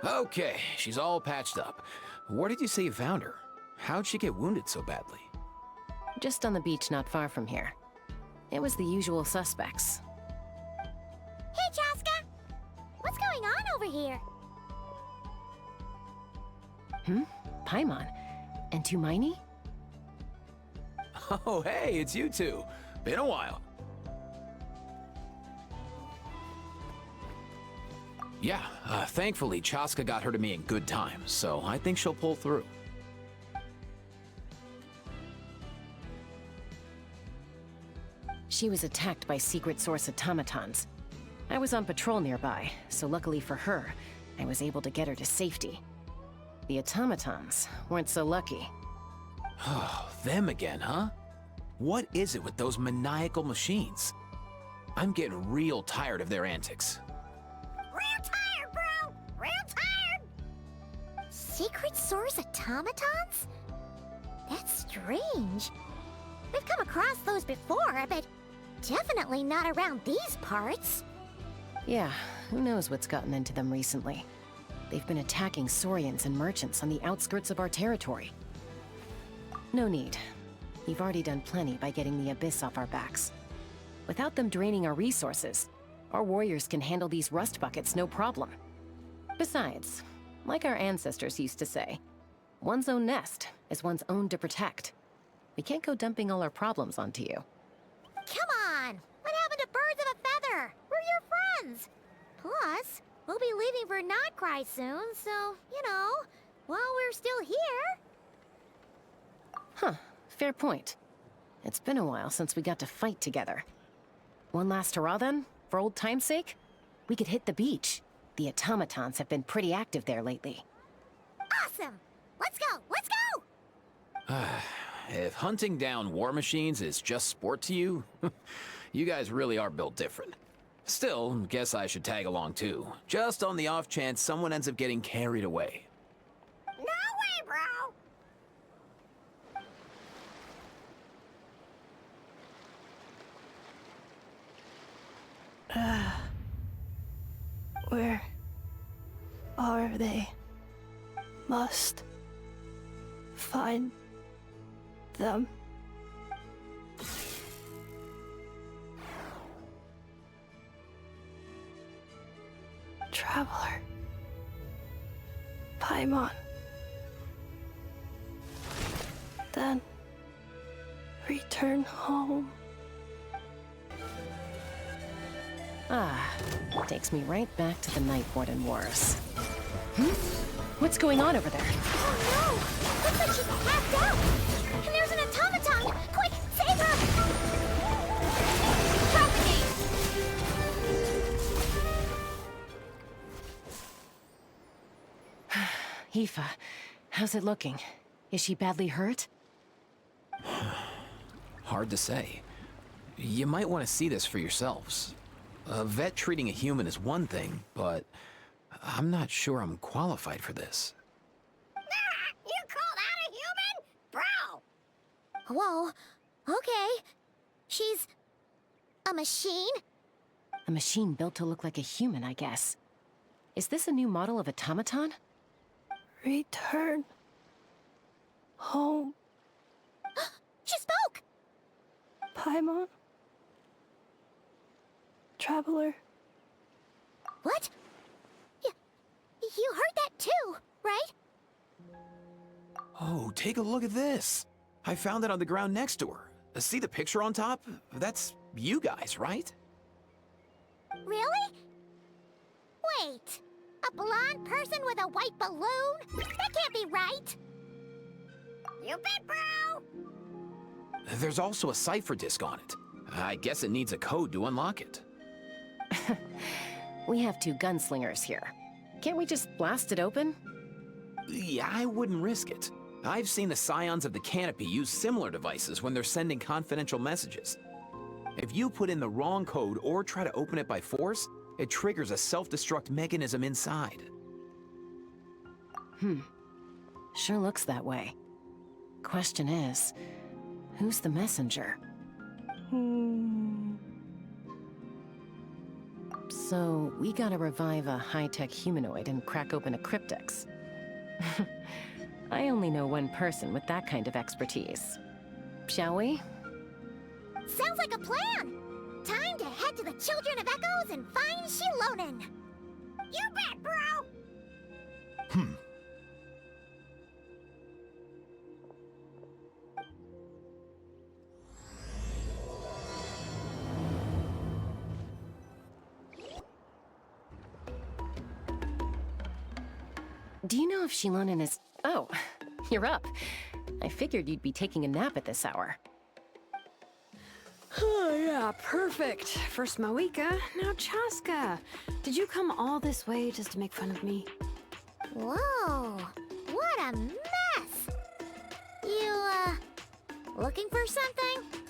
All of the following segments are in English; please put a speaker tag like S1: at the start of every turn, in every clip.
S1: Okay, she's all patched up. Where did you say you found her? How'd she get wounded so badly?
S2: Just on the beach not far from here. It was the usual suspects.
S3: Hey, Chaska! What's going on over here?
S2: Paimon. And Tumaini?
S1: Oh, hey, it's you two. Been a while. Yeah, thankfully Chaska got her to me in good time, so I think she'll pull through.
S2: She was attacked by secret source automatons. I was on patrol nearby, so luckily for her, I was able to get her to safety. The automatons weren't so lucky.
S1: Oh, them again, huh? What is it with those maniacal machines? I'm getting real tired of their antics.
S3: Real tired, bro! Real tired! Secret source automatons? That's strange. We've come across those before, but definitely not around these parts.
S2: Yeah, who knows what's gotten into them recently. They've been attacking Saurians and merchants on the outskirts of our territory. No need. We've already done plenty by getting the Abyss off our backs. Without them draining our resources, our warriors can handle these rust buckets no problem. Besides, like our ancestors used to say, one's own nest is one's own to protect. We can't go dumping all our problems onto you.
S3: Come on! What happened to birds of a feather? We're your friends! Plus, we'll be leaving for Notcry soon, so, you know, while we're still here...
S2: Huh, fair point. It's been a while since we got to fight together. One last hurrah then, for old time's sake? We could hit the beach. The automatons have been pretty active there lately.
S3: Awesome! Let's go! Let's go!
S1: If hunting down war machines is just sport to you, you guys really are built different. Still, guess I should tag along too, just on the off chance someone ends up getting carried away.
S3: No way, bro!
S4: Where are they? Must find them. Traveler. Paimon. Then return home.
S2: Ah, takes me right back to the Night Warden Wars. What's going on over there?
S3: Oh no! Looks like she's passed out! And there's an automaton! Quick, save her! Propagate!
S2: Aoife, how's it looking? Is she badly hurt?
S1: Hard to say. You might want to see this for yourselves. A vet treating a human is one thing, but I'm not sure I'm qualified for this.
S3: You call that a human? Bro! Whoa, okay. She's... a machine?
S2: A machine built to look like a human, I guess. Is this a new model of automaton?
S4: Return home.
S3: She spoke!
S4: Paimon. Traveler.
S3: What? You heard that too, right?
S1: Oh, take a look at this. I found it on the ground next to her. See the picture on top? That's you guys, right?
S3: Really? Wait, a blonde person with a white balloon? That can't be right! You bet, bro!
S1: There's also a cipher disk on it. I guess it needs a code to unlock it.
S2: We have two gunslingers here. Can't we just blast it open?
S1: Yeah, I wouldn't risk it. I've seen the Scions of the Canopy use similar devices when they're sending confidential messages. If you put in the wrong code or try to open it by force, it triggers a self-destruct mechanism inside.
S2: Sure looks that way. Question is, who's the messenger? So, we gotta revive a high-tech humanoid and crack open a cryptex. I only know one person with that kind of expertise. Shall we?
S3: Sounds like a plan! Time to head to the Children of Echoes and find Shilonen! You bet, bro!
S2: Do you know if Shilonen is... Oh, you're up. I figured you'd be taking a nap at this hour.
S5: Oh, yeah, perfect. First Moika, now Chaska. Did you come all this way just to make fun of me?
S3: Whoa, what a mess! You, looking for something?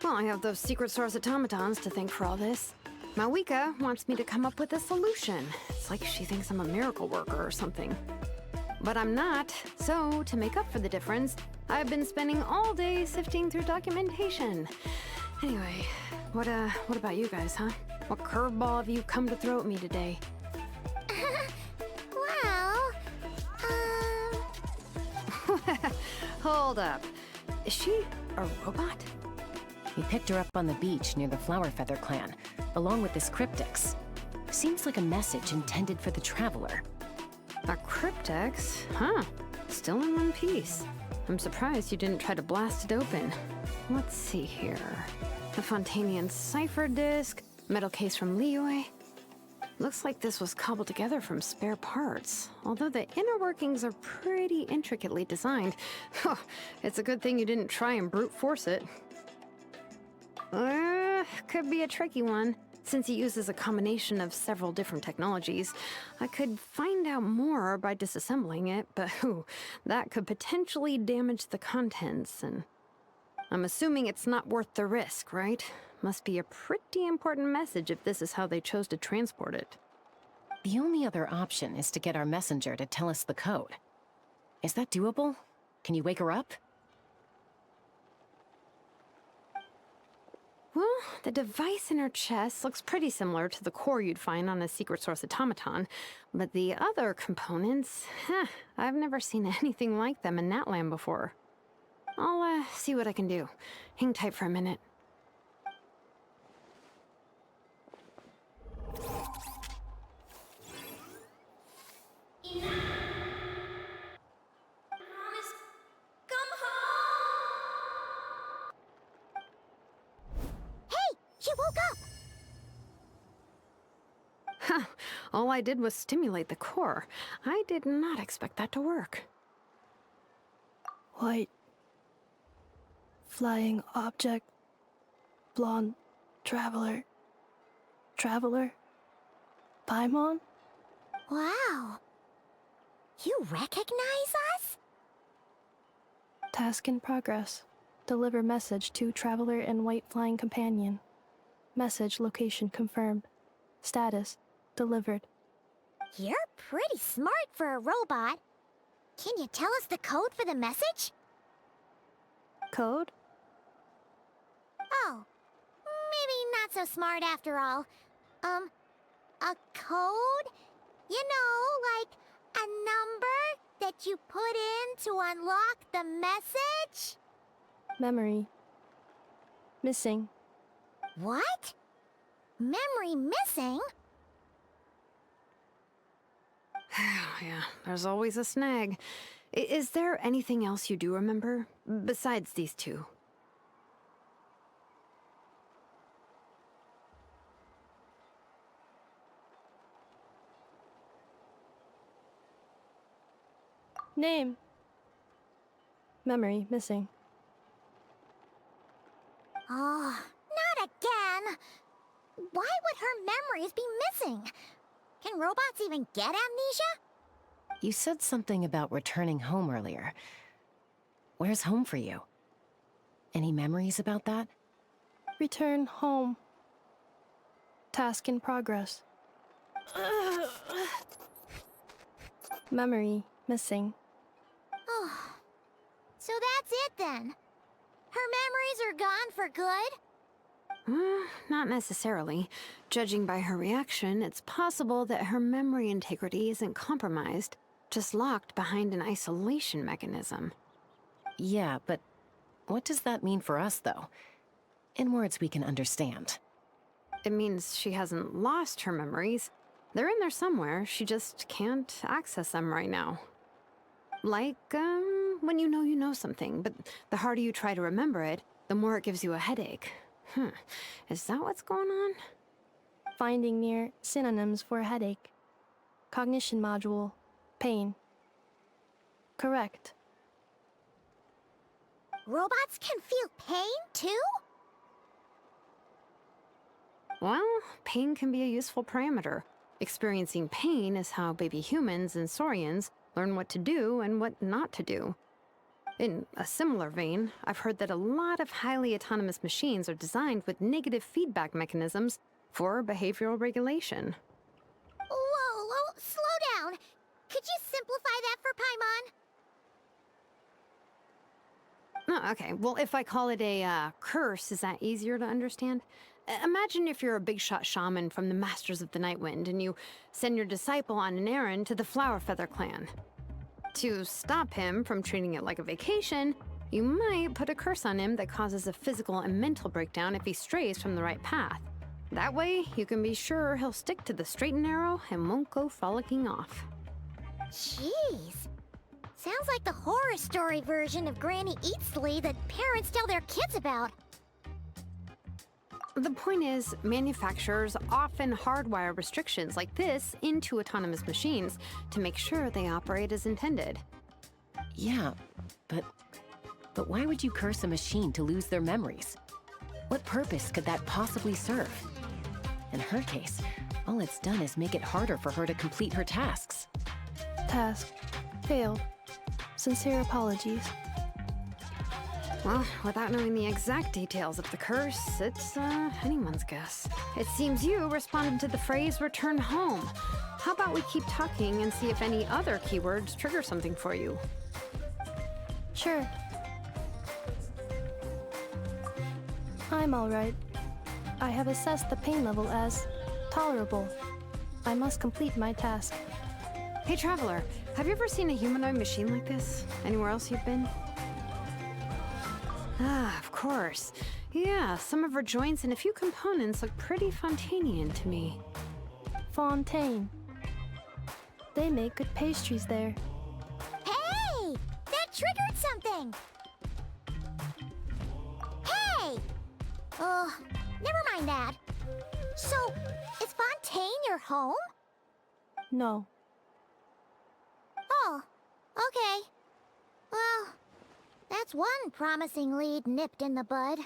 S5: Well, I have those secret source automatons to thank for all this. Mawika wants me to come up with a solution. It's like she thinks I'm a miracle worker or something. But I'm not, so to make up for the difference, I've been spending all day sifting through documentation. Anyway, what about you guys, huh? What curveball have you come to throw at me today?
S3: Well,
S5: Hold up. Is she a robot?
S2: We picked her up on the beach near the Flowerfeather clan, along with this cryptex. Seems like a message intended for the Traveler.
S5: A cryptex? Huh. Still in one piece. I'm surprised you didn't try to blast it open. Let's see here. The Fontanian cipher disk, metal case from Liyue. Looks like this was cobbled together from spare parts, although the inner workings are pretty intricately designed. It's a good thing you didn't try and brute force it. Could be a tricky one. Since it uses a combination of several different technologies, I could find out more by disassembling it, but that could potentially damage the contents, and I'm assuming it's not worth the risk, right? Must be a pretty important message if this is how they chose to transport it.
S2: The only other option is to get our messenger to tell us the code. Is that doable? Can you wake her up?
S5: Well, the device in her chest looks pretty similar to the core you'd find on a secret source automaton, but the other components, I've never seen anything like them in that land before. I'll see what I can do. Hang tight for a minute.
S3: She woke up!
S5: All I did was stimulate the core. I did not expect that to work.
S4: White. Flying object. Blonde. Traveler. Traveler. Paimon?
S3: Wow. You recognize us?
S4: Task in progress. Deliver message to Traveler and White Flying Companion. Message location confirmed. Status delivered.
S3: You're pretty smart for a robot. Can you tell us the code for the message?
S4: Code?
S3: Oh, maybe not so smart after all. A code? You know, like a number that you put in to unlock the message?
S4: Memory. Missing.
S3: What? Memory missing?
S5: Yeah, there's always a snag. Is there anything else you do remember? Besides these two?
S4: Name. Memory missing.
S3: Oh, not again! Why would her memories be missing? Can robots even get amnesia?
S2: You said something about returning home earlier. Where's home for you? Any memories about that?
S4: Return home. Task in progress. Memory missing.
S3: Oh, so that's it then. Her memories are gone for good?
S5: Not necessarily. Judging by her reaction, it's possible that her memory integrity isn't compromised, just locked behind an isolation mechanism.
S2: Yeah, but what does that mean for us, though? In words we can understand.
S5: It means she hasn't lost her memories. They're in there somewhere, she just can't access them right now. Like, when you know something, but the harder you try to remember it, the more it gives you a headache. Is that what's going on?
S4: Finding near synonyms for headache. Cognition module. Pain. Correct.
S3: Robots can feel pain, too?
S5: Well, pain can be a useful parameter. Experiencing pain is how baby humans and saurians learn what to do and what not to do. In a similar vein, I've heard that a lot of highly autonomous machines are designed with negative feedback mechanisms for behavioral regulation.
S3: Whoa, slow down. Could you simplify that for Paimon?
S5: Oh, okay, well, if I call it a curse, is that easier to understand? Imagine if you're a big shot shaman from the Masters of the Nightwind and you send your disciple on an errand to the Flowerfeather clan. To stop him from treating it like a vacation, you might put a curse on him that causes a physical and mental breakdown if he strays from the right path. That way, you can be sure he'll stick to the straight and narrow and won't go frolicking off.
S3: Jeez. Sounds like the horror story version of Granny Eatsley that parents tell their kids about.
S5: The point is, manufacturers often hardwire restrictions like this into autonomous machines to make sure they operate as intended.
S2: Yeah, but why would you curse a machine to lose their memories? What purpose could that possibly serve? In her case, all it's done is make it harder for her to complete her tasks.
S4: Task. Failed. Sincere apologies.
S5: Well, without knowing the exact details of the curse, it's anyone's guess. It seems you responded to the phrase "return home." How about we keep talking and see if any other keywords trigger something for you?
S4: Sure. I'm alright. I have assessed the pain level as tolerable. I must complete my task.
S5: Hey, Traveler, have you ever seen a humanoid machine like this? Anywhere else you've been? Ah, of course. Yeah, some of her joints and a few components look pretty Fontanian to me.
S4: Fontaine. They make good pastries there.
S3: Hey! That triggered something! Hey! Oh, never mind that. So, is Fontaine your home?
S4: No.
S3: Oh, okay. Well, that's one promising lead nipped in the bud.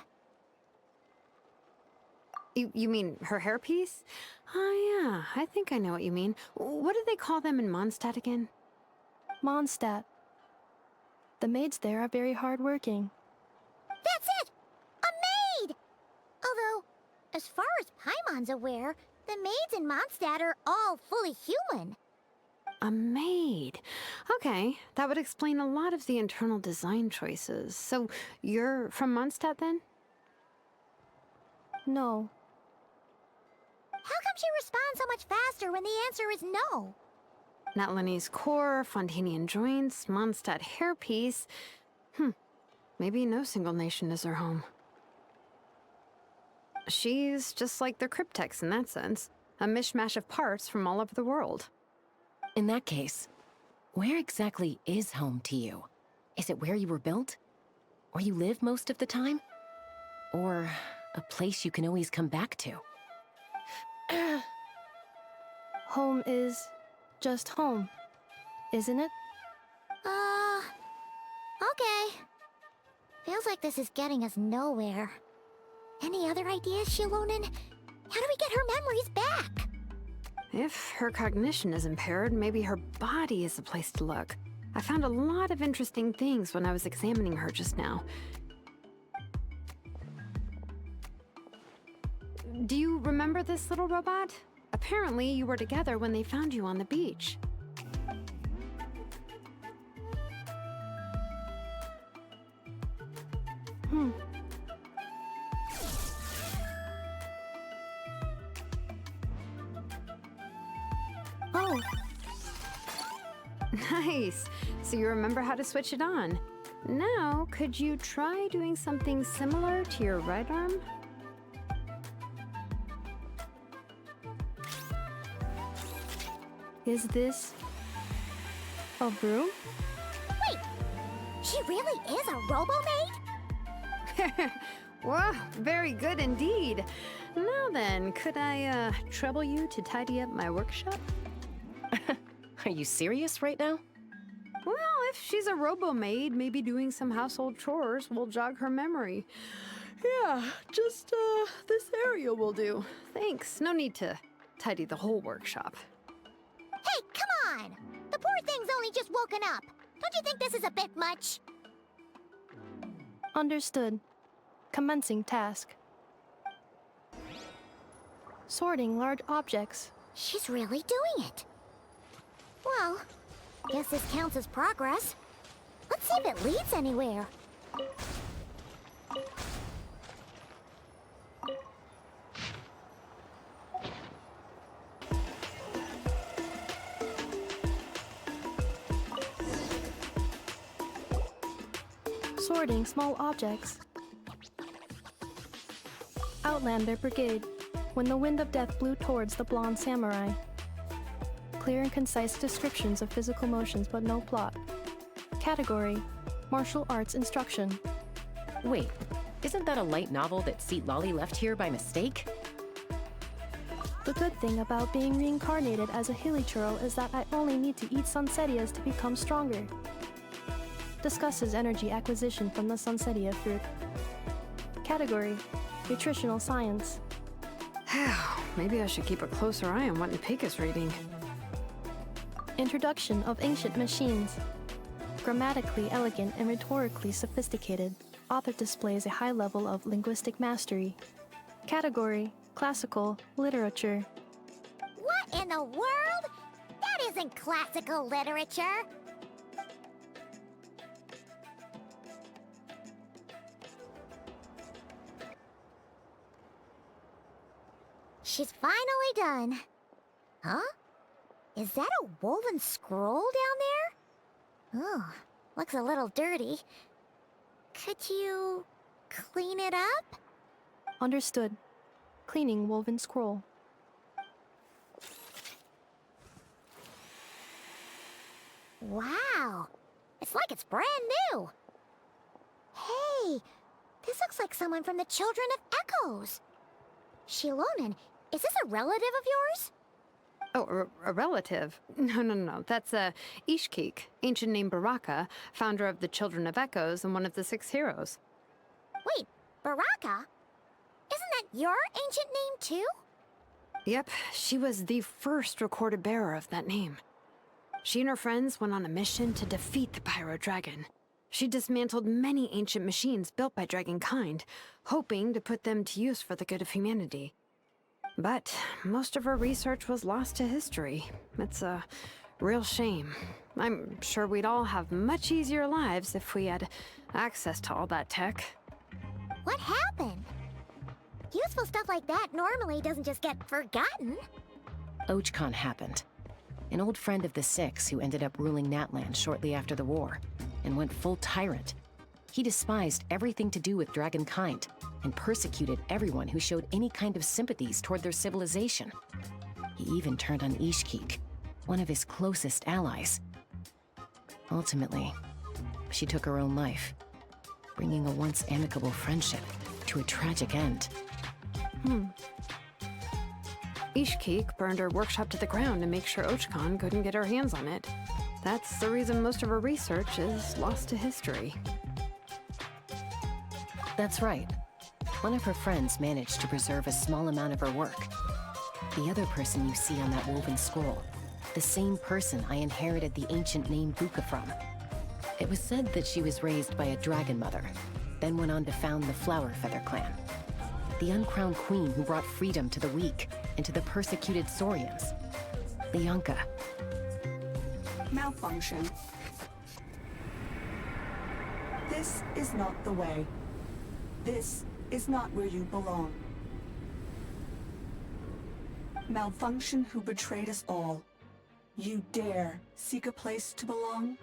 S5: You mean her hairpiece? Oh yeah, I think I know what you mean. What do they call them in Mondstadt again?
S4: Mondstadt. The maids there are very hardworking.
S3: That's it! A maid! Although, as far as Paimon's aware, the maids in Mondstadt are all fully human.
S5: A maid. Okay, that would explain a lot of the internal design choices. So, you're from Mondstadt then?
S4: No.
S3: How come she responds so much faster when the answer is no?
S5: Natlanese core, Fontanian joints, Mondstadt hairpiece. Maybe no single nation is her home. She's just like the Cryptex in that sense. A mishmash of parts from all over the world.
S2: In that case, where exactly is home to you? Is it where you were built? Where you live most of the time? Or a place you can always come back to?
S4: Home is just home, isn't it?
S3: Okay. Feels like this is getting us nowhere. Any other ideas, Shilonen? How do we get her memories back?
S5: If her cognition is impaired, maybe her body is the place to look. I found a lot of interesting things when I was examining her just now. Do you remember this little robot? Apparently, you were together when they found you on the beach.
S4: Oh,
S5: Nice. So you remember how to switch it on. Now, could you try doing something similar to your right arm?
S4: is this a broom?
S3: Wait, she really is a robo-maid?
S5: Wow, very good indeed. Now then, could I trouble you to tidy up my workshop?
S2: Are you serious right now?
S5: Well, if she's a robo-maid, maybe doing some household chores will jog her memory. Yeah, just this area will do. Thanks. No need to tidy the whole workshop.
S3: Hey, come on! The poor thing's only just woken up. Don't you think this is a bit much?
S4: Understood. Commencing task. Sorting large objects.
S3: She's really doing it. Well, guess this counts as progress. Let's see if it leads anywhere.
S4: Sorting small objects. Outlander Brigade. When the wind of death blew towards the blonde samurai. Clear and concise descriptions of physical motions, but no plot. Category: martial arts instruction.
S2: Wait, isn't that a light novel that Seat Lolly left here by mistake?
S4: The good thing about being reincarnated as a hilichurl is that I only need to eat sunsetias to become stronger. Discusses energy acquisition from the sunsetia fruit. Category: nutritional science.
S5: Maybe I should keep a closer eye on what Nipik is reading.
S4: Introduction of ancient machines. Grammatically elegant and rhetorically sophisticated, author displays a high level of linguistic mastery. Category: classical literature.
S3: What in the world? That isn't classical literature. She's finally done. Huh? Is that a woven scroll down there? Oh, looks a little dirty. Could you clean it up?
S4: Understood. Cleaning woven scroll.
S3: Wow, it's like it's brand new. Hey, this looks like someone from the Children of Echoes. Shilonen, is this a relative of yours?
S5: Oh, a relative? No. That's Ishkik, ancient name Baraka, founder of the Children of Echoes and one of the 6 heroes.
S3: Wait, Baraka? Isn't that your ancient name too?
S5: Yep, she was the first recorded bearer of that name. She and her friends went on a mission to defeat the Pyro Dragon. She dismantled many ancient machines built by Dragonkind, hoping to put them to use for the good of humanity. But most of her research was lost to history. It's a real shame. I'm sure we'd all have much easier lives if we had access to all that tech.
S3: What happened? Useful stuff like that normally doesn't just get forgotten.
S2: Ochkon happened. An old friend of the 6 who ended up ruling Natlan shortly after the war, and went full tyrant. He despised everything to do with Dragonkind, and persecuted everyone who showed any kind of sympathies toward their civilization. He even turned on Ishkik, one of his closest allies. Ultimately, she took her own life, bringing a once amicable friendship to a tragic end.
S5: Ishkik burned her workshop to the ground to make sure Ochkon couldn't get her hands on it. That's the reason most of her research is lost to history.
S2: That's right. One of her friends managed to preserve a small amount of her work. The other person you see on that woven scroll, the same person I inherited the ancient name Buka from. It was said that she was raised by a dragon mother, then went on to found the Flower Feather clan. The uncrowned queen who brought freedom to the weak and to the persecuted Saurians. Leonka.
S6: Malfunction. This is not the way. This is not where you belong. Malfunction who betrayed us all. You dare seek a place to belong?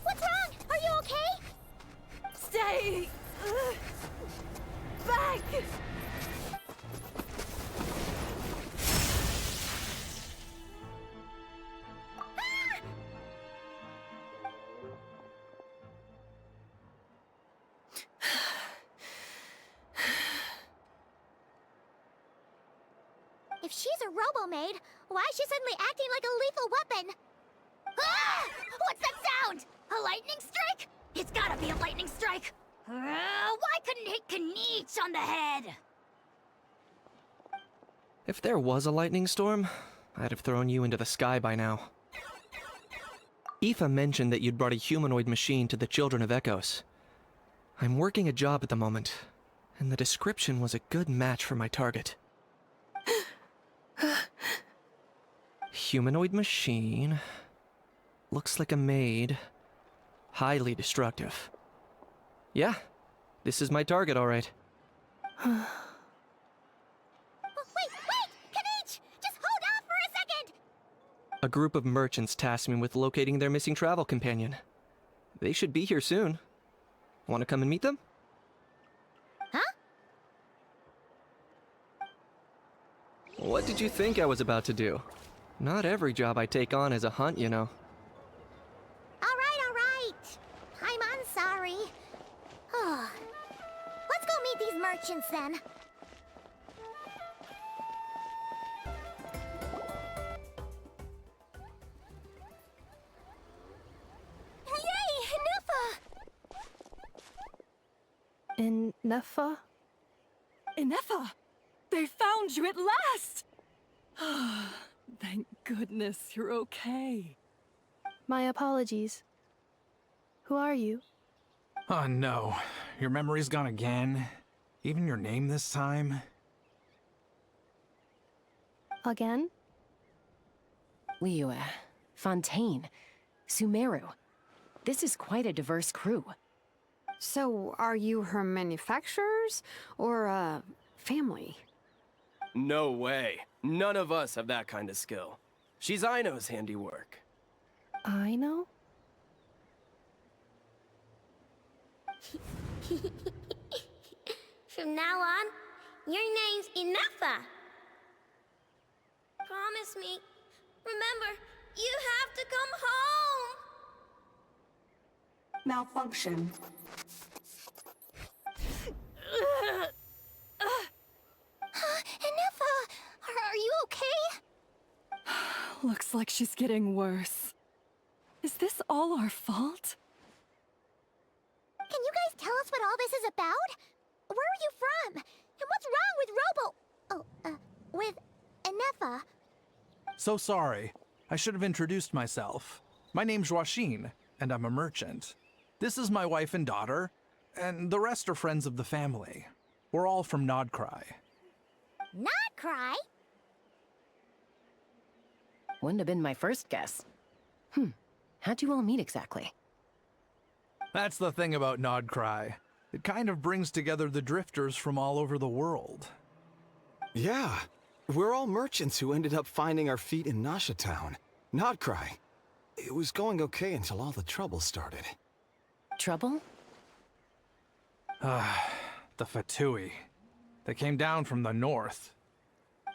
S3: What's wrong? Are you okay?
S7: Stay back!
S3: If she's a robo-maid, why is she suddenly acting like a lethal weapon? Ah! What's that sound? A lightning strike? It's gotta be a lightning strike! Why couldn't it hit Kniech on the head?
S8: If there was a lightning storm, I'd have thrown you into the sky by now. Aoife mentioned that you'd brought a humanoid machine to the Children of Echoes. I'm working a job at the moment, and the description was a good match for my target. Humanoid machine. Looks like a maid. Highly destructive. Yeah, this is my target, all right.
S3: Wait! Kniech! Just hold off for a second!
S8: A group of merchants tasked me with locating their missing travel companion. They should be here soon. Want to come and meet them?
S3: Huh?
S8: What did you think I was about to do? Not every job I take on is a hunt, you know.
S3: All right. I'm sorry. Let's go meet these merchants then. Yay, Ineffa!
S4: Ineffa?
S7: Ineffa! They found you at last! Thank goodness you're okay.
S4: My apologies. Who are you?
S9: Oh no, your memory's gone again? Even your name this time?
S4: Again?
S2: Liyue, Fontaine, Sumeru. This is quite a diverse crew.
S5: So, are you her manufacturers or family?
S10: No way. None of us have that kind of skill. She's Aino's handiwork.
S4: I know?
S3: From now on, your name's Ineffa. Promise me. Remember, you have to come home.
S6: Malfunction.
S3: Ineffa, are you okay?
S7: Looks like she's getting worse. Is this all our fault?
S3: Can you guys tell us what all this is about? Where are you from? And what's wrong with with Ineffa?
S9: So sorry. I should have introduced myself. My name's Joachine, and I'm a merchant. This is my wife and daughter, and the rest are friends of the family. We're all from Nodcry.
S3: Not cry?
S2: Wouldn't have been my first guess. How'd you all meet exactly?
S9: That's the thing about Nodcry. It kind of brings together the drifters from all over the world.
S11: Yeah, we're all merchants who ended up finding our feet in Nasha Town. Nodcry. It was going okay until all the trouble started.
S2: Trouble?
S9: The Fatui. They came down from the north.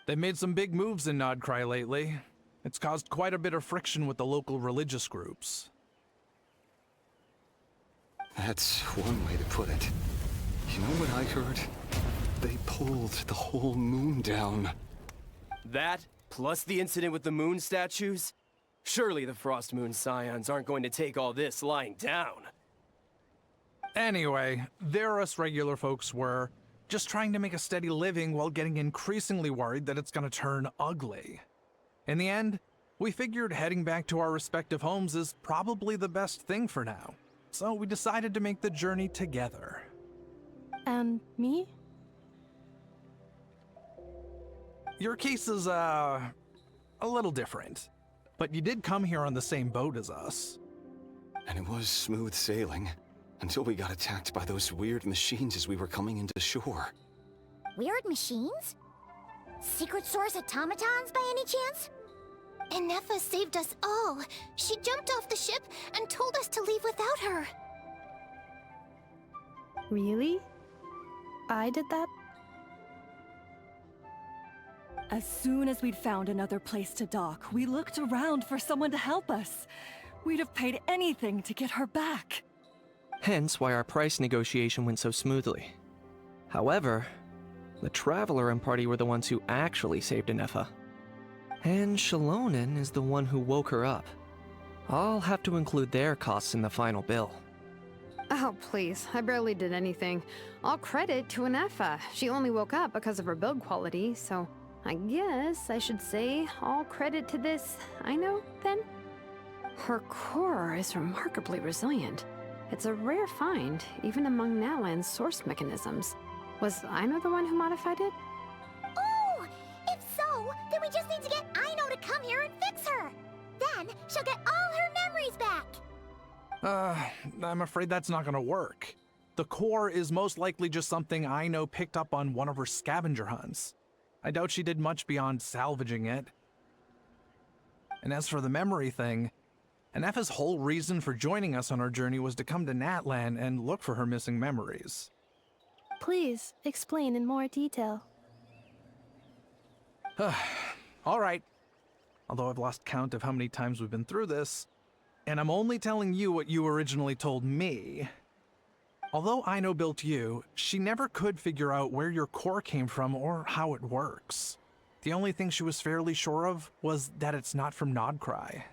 S9: They made some big moves in Nodcry lately. It's caused quite a bit of friction with the local religious groups.
S11: That's one way to put it. You know what I heard? They pulled the whole moon down.
S10: That, plus the incident with the moon statues? Surely the Frost Moon Scions aren't going to take all this lying down.
S9: Anyway, there us regular folks were just trying to make a steady living while getting increasingly worried that it's gonna turn ugly. In the end, we figured heading back to our respective homes is probably the best thing for now. So we decided to make the journey together.
S4: And me?
S9: Your case is, a little different. But you did come here on the same boat as us.
S11: And it was smooth sailing. until we got attacked by those weird machines as we were coming into shore.
S3: Weird machines? Secret source automatons by any chance? Ineffa saved us all. She jumped off the ship and told us to leave without her.
S4: Really? I did that?
S7: As soon as we'd found another place to dock, we looked around for someone to help us. We'd have paid anything to get her back.
S8: Hence why our price negotiation went so smoothly. However, the Traveler and party were the ones who actually saved Ineffa. And Shalonen is the one who woke her up. I'll have to include their costs in the final bill.
S5: Oh, please. I barely did anything. All credit to Ineffa. She only woke up because of her build quality, so I guess I should say all credit to this Aino, then? Her core is remarkably resilient. It's a rare find, even among Nalan's source mechanisms. Was Aino the one who modified it?
S3: Oh! If so, then we just need to get Aino to come here and fix her! Then she'll get all her memories back!
S9: I'm afraid that's not gonna work. The core is most likely just something Aino picked up on one of her scavenger hunts. I doubt she did much beyond salvaging it. And as for the memory thing, Ineffa's whole reason for joining us on our journey was to come to Natlan and look for her missing memories.
S4: Please, explain in more detail.
S9: Alright. Although I've lost count of how many times we've been through this, and I'm only telling you what you originally told me. Although Aino built you, she never could figure out where your core came from or how it works. The only thing she was fairly sure of was that it's not from Nodcry.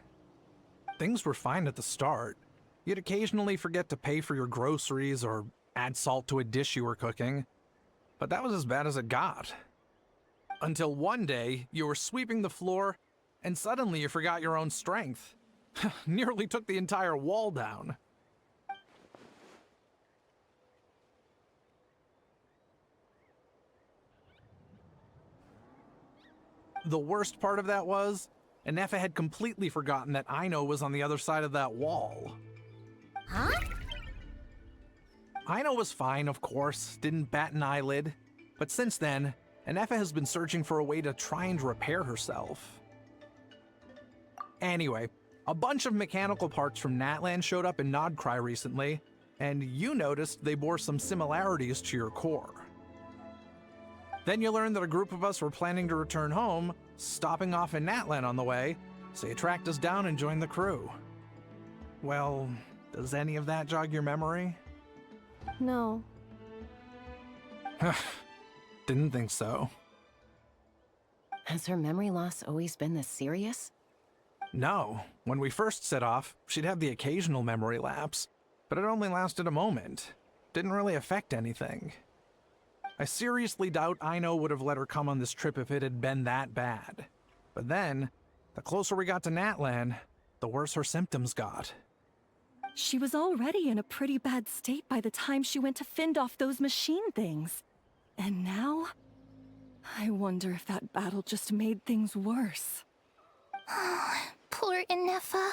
S9: Things were fine at the start. You'd occasionally forget to pay for your groceries or add salt to a dish you were cooking, but that was as bad as it got. Until one day, you were sweeping the floor, and suddenly you forgot your own strength. Nearly took the entire wall down. The worst part of that was, Ineffa had completely forgotten that Aino was on the other side of that wall.
S3: Huh?
S9: Aino was fine, of course, didn't bat an eyelid. But since then, Ineffa has been searching for a way to try and repair herself. Anyway, a bunch of mechanical parts from Natlan showed up in Nodcry recently, and you noticed they bore some similarities to your core. Then you learned that a group of us were planning to return home, stopping off in Natlan on the way, so you tracked us down and joined the crew. Well, does any of that jog your memory?
S4: No.
S9: Didn't think so.
S2: Has her memory loss always been this serious?
S9: No. When we first set off, she'd have the occasional memory lapse, but it only lasted a moment. Didn't really affect anything. I seriously doubt Aino would have let her come on this trip if it had been that bad. But then, the closer we got to Natlan, the worse her symptoms got.
S7: She was already in a pretty bad state by the time she went to fend off those machine things. And now? I wonder if that battle just made things worse.
S3: Poor Ineffa.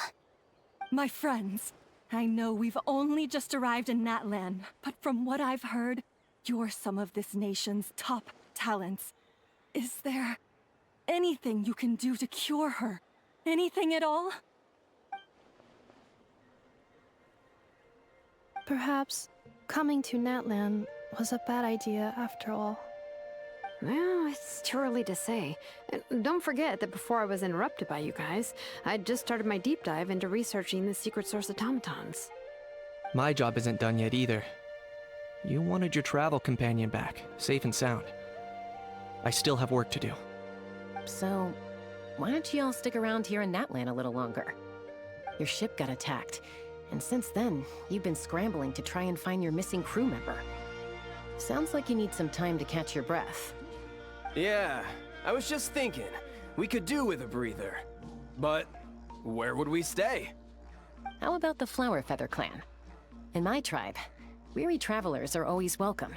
S7: My friends, I know we've only just arrived in Natlan, but from what I've heard, you're some of this nation's top talents. Is there anything you can do to cure her? Anything at all?
S4: Perhaps coming to Natlan was a bad idea after all.
S5: Well, it's too early to say. And don't forget that before I was interrupted by you guys, I'd just started my deep dive into researching the secret source automatons.
S8: My job isn't done yet either. You wanted your travel companion back, safe and sound. I still have work to do.
S2: So, why don't you all stick around here in Natlan a little longer? Your ship got attacked, and since then, you've been scrambling to try and find your missing crew member. Sounds like you need some time to catch your breath.
S10: Yeah, I was just thinking, we could do with a breather. But where would we stay?
S2: How about the Flower Feather clan? In my tribe, weary travelers are always welcome.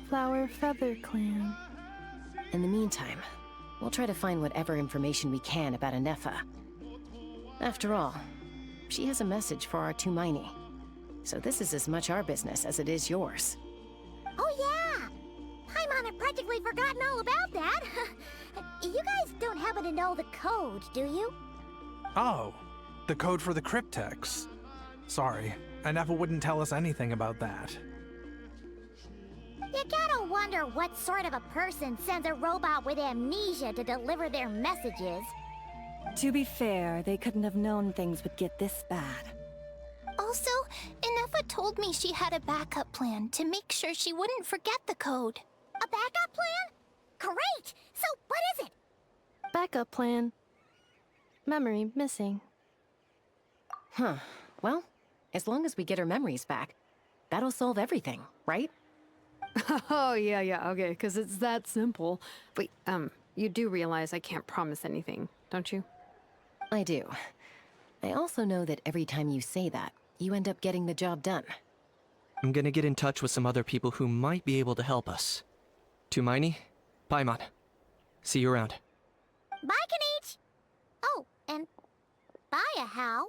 S4: Flower Feather Clan.
S2: In the meantime, we'll try to find whatever information we can about Ineffa. After all, she has a message for our Tumaini. So this is as much our business as it is yours.
S3: Oh yeah! Paimon had practically forgotten all about that. You guys don't happen to know the code, do you?
S9: Oh, the code for the cryptex. Sorry, Ineffa wouldn't tell us anything about that.
S3: You gotta wonder what sort of a person sends a robot with amnesia to deliver their messages.
S7: To be fair, they couldn't have known things would get this bad.
S12: Also, Ineffa told me she had a backup plan to make sure she wouldn't forget the code.
S3: A backup plan? Great! So what is it?
S4: Backup plan. Memory missing.
S2: Huh. Well, as long as we get her memories back, that'll solve everything, right?
S5: Oh, yeah, okay, because it's that simple. Wait, you do realize I can't promise anything, don't you?
S2: I do. I also know that every time you say that, you end up getting the job done.
S8: I'm gonna get in touch with some other people who might be able to help us. Tumaini, Paimon. See you around.
S3: Bye, Kanich! Oh, and bye, How.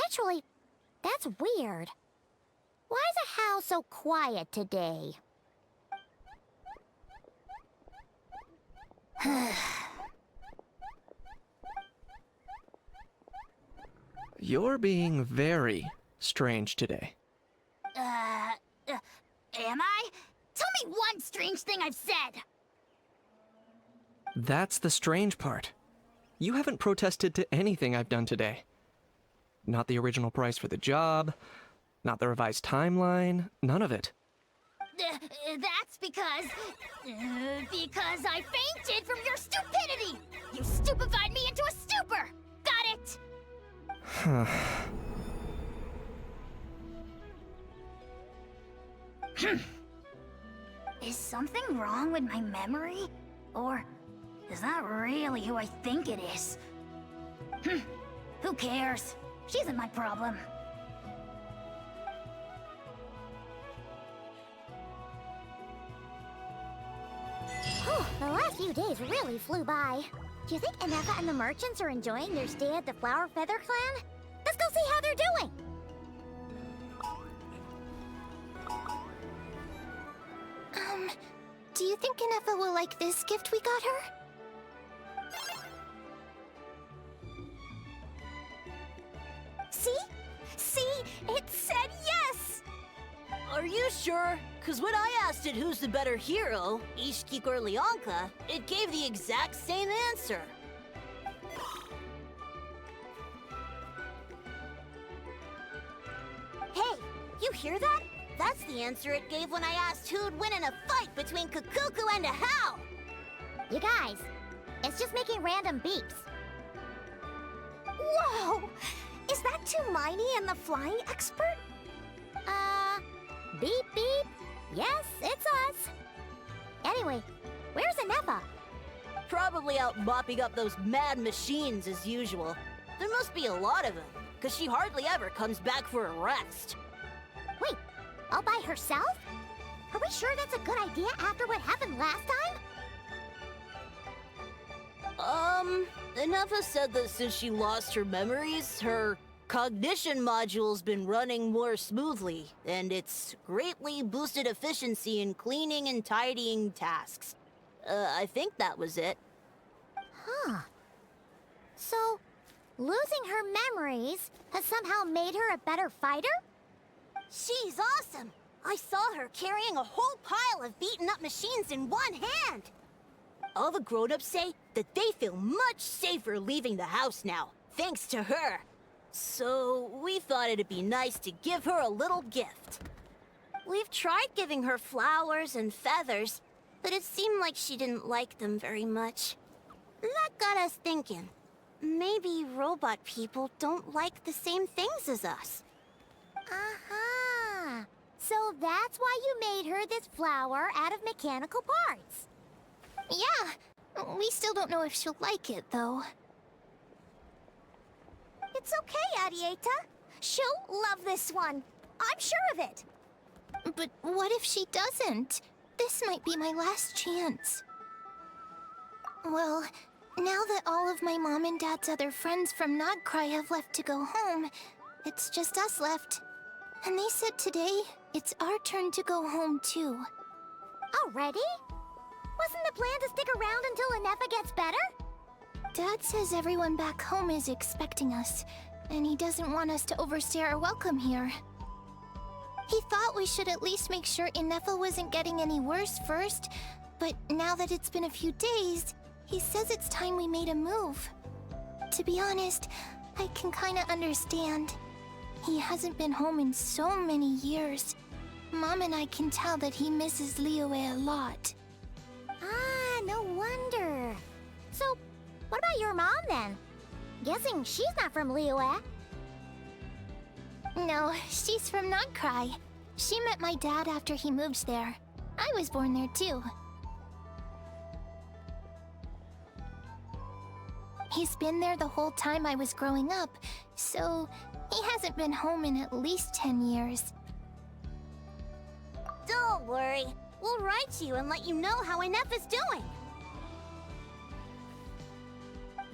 S3: Actually, that's weird. Why is a How so quiet today?
S8: You're being very strange today.
S3: Am I? Tell me one strange thing I've said!
S8: That's the strange part. You haven't protested to anything I've done today. Not the original price for the job, not the revised timeline, none of it.
S3: That's because I fainted from your stupidity! You stupefied me into a stupor! Got it? Is something wrong with my memory? Or is that really who I think it is? Who cares? She isn't my problem. The last few days really flew by. Do you think Ineffa and the merchants are enjoying their stay at the Flower Feather Clan? Let's go see how they're doing!
S12: Do you think Ineffa will like this gift we got her?
S3: See? See? It said yes!
S13: Are you sure? Because when I asked it who's the better hero, Ishiki or Leonka, it gave the exact same answer.
S3: Hey, you hear that? That's the answer it gave when I asked who'd win in a fight between Kukuku and a How! You guys, it's just making random beeps. Whoa! Is that Tumaini and the flying expert? Beep beep. Yes, it's us. Anyway, where's Ineffa?
S13: Probably out mopping up those mad machines as usual. There must be a lot of them, because she hardly ever comes back for a rest.
S3: Wait, all by herself? Are we sure that's a good idea after what happened last time?
S13: Ineffa said that since she lost her memories, her cognition module's been running more smoothly, and it's greatly boosted efficiency in cleaning and tidying tasks. I think that was it.
S3: Huh. So, losing her memories has somehow made her a better fighter? She's awesome! I saw her carrying a whole pile of beaten-up machines in one hand!
S13: All the grown-ups say that they feel much safer leaving the house now, thanks to her. So, we thought it'd be nice to give her a little gift.
S12: We've tried giving her flowers and feathers, but it seemed like she didn't like them very much. That got us thinking. Maybe robot people don't like the same things as us.
S3: Aha! So that's why you made her this flower out of mechanical parts.
S12: Yeah, we still don't know if she'll like it, though.
S3: It's okay, Arieta. She'll love this one. I'm sure of it.
S12: But what if she doesn't? This might be my last chance. Well, now that all of my mom and dad's other friends from Nodcry have left to go home, it's just us left.
S3: And they said today, it's our turn to go home too. Already? Wasn't the plan to stick around until Ineffa gets better? Dad says everyone back home is expecting us, and he doesn't want us to overstay our welcome here. He thought we should at least make sure Ineffa wasn't getting any worse first, but now that it's been a few days, he says it's time we made a move. To be honest, I can kinda understand. He hasn't been home in so many years. Mom and I can tell that he misses Liyue a lot. Ah, no wonder. So, what about your mom then? Guessing she's not from Liyue. No, she's from Notcry. She met my dad after he moved there. I was born there too. He's been there the whole time I was growing up, so he hasn't been home in at least 10 years.
S12: Don't worry. We'll write to you and let you know how Ineffa's doing.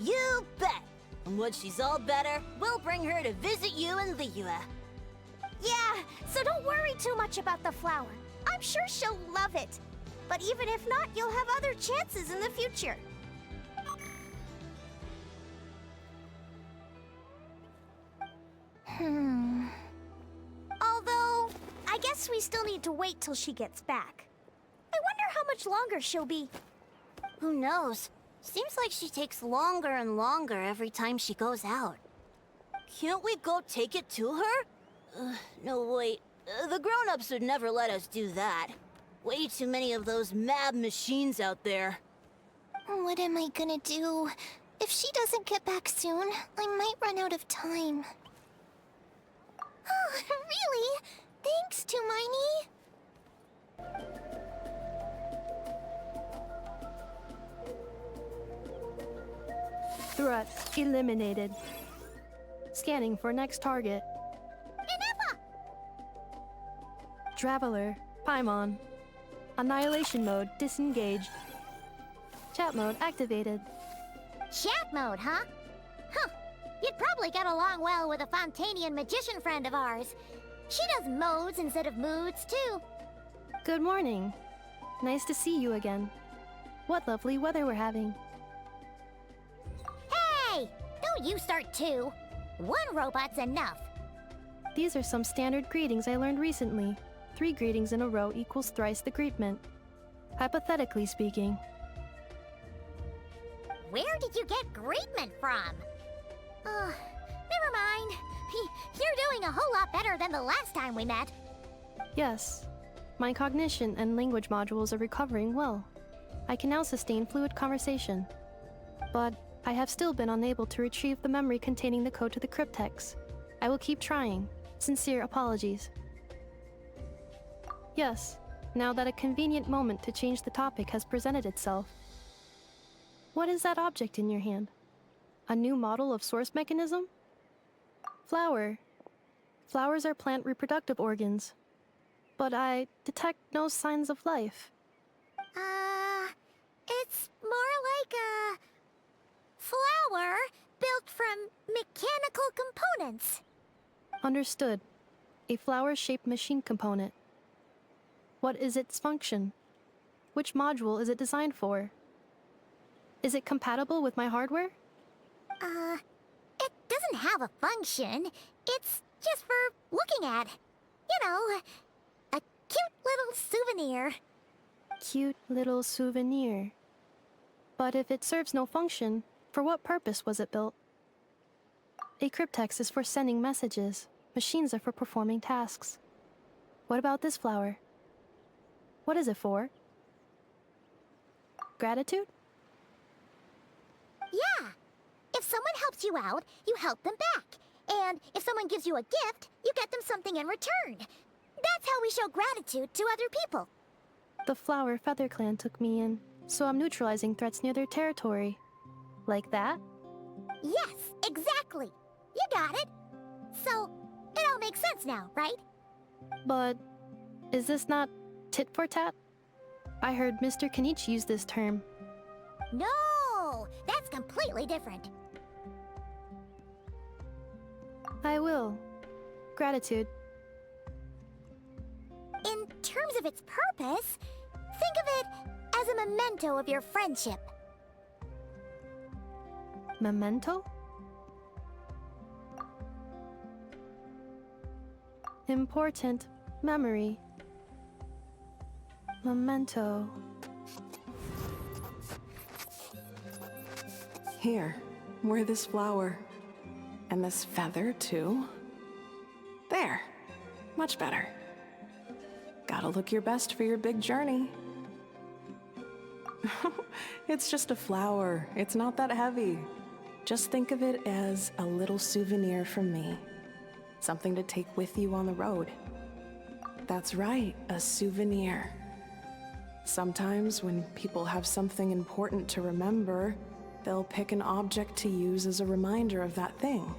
S13: You bet! And when she's all better, we'll bring her to visit you in Liyue.
S3: Yeah, so don't worry too much about the flower. I'm sure she'll love it. But even if not, you'll have other chances in the future. Although, I guess we still need to wait till she gets back. I wonder how much longer she'll be.
S12: Who knows? Seems like she takes longer and longer every time she goes out.
S13: Can't we go take it to her? No, wait. The grown-ups would never let us do that. Way too many of those mad machines out there.
S3: What am I gonna do? If she doesn't get back soon, I might run out of time. Oh, really? Thanks, Tumaini.
S4: Threat eliminated. Scanning for next target.
S3: Ineffa!
S4: Traveler, Paimon. Annihilation mode disengaged. Chat mode activated.
S3: Chat mode, huh? Huh. You'd probably get along well with a Fontanian magician friend of ours. She does modes instead of moods, too.
S4: Good morning. Nice to see you again. What lovely weather we're having.
S3: Hey! Don't you start too. One robot's enough.
S4: These are some standard greetings I learned recently. 3 greetings in a row equals thrice the greetment. Hypothetically speaking.
S3: Where did you get greetment from? Never mind. You're doing a whole lot better than the last time we met.
S4: Yes. My cognition and language modules are recovering well. I can now sustain fluid conversation. But I have still been unable to retrieve the memory containing the code to the cryptex. I will keep trying. Sincere apologies. Yes, now that a convenient moment to change the topic has presented itself. What is that object in your hand? A new model of source mechanism? Flower. Flowers are plant reproductive organs. But I detect no signs of life.
S3: It's more like a flower built from mechanical components.
S4: Understood. A flower-shaped machine component. What is its function? Which module is it designed for? Is it compatible with my hardware?
S3: It doesn't have a function. It's just for looking at. You know, a cute little souvenir.
S4: Cute little souvenir. But if it serves no function, for what purpose was it built? A cryptex is for sending messages. Machines are for performing tasks. What about this flower? What is it for? Gratitude?
S3: Yeah. If someone helps you out, you help them back. And if someone gives you a gift, you get them something in return. That's how we show gratitude to other people.
S4: The Flower Feather Clan took me in, so I'm neutralizing threats near their territory. Like that?
S3: Yes, exactly. You got it. So, it all makes sense now, right?
S4: But is this not tit for tat? I heard Mr. Kenichi use this term.
S3: No, that's completely different.
S4: I will. Gratitude.
S3: terms of its purpose, think of it as a memento of your friendship.
S4: Memento? Important memory. Memento.
S14: Here, wear this flower. And this feather, too. There. Much better. Gotta look your best for your big journey. It's just a flower. It's not that heavy. Just think of it as a little souvenir from me. Something to take with you on the road. That's right, a souvenir. Sometimes when people have something important to remember, they'll pick an object to use as a reminder of that thing.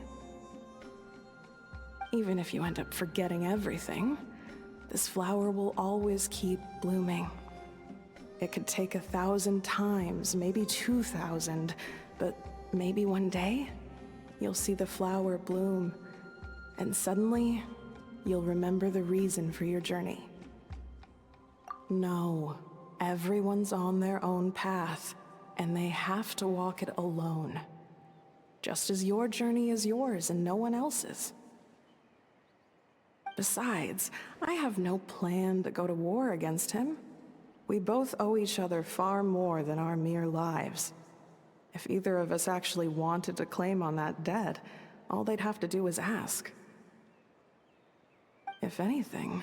S14: Even if you end up forgetting everything, this flower will always keep blooming. It could take 1,000 times, maybe 2,000, but maybe one day, you'll see the flower bloom, and suddenly, you'll remember the reason for your journey. No, everyone's on their own path, and they have to walk it alone. Just as your journey is yours and no one else's. Besides, I have no plan to go to war against him. We both owe each other far more than our mere lives. If either of us actually wanted to claim on that debt, all they'd have to do is ask. If anything,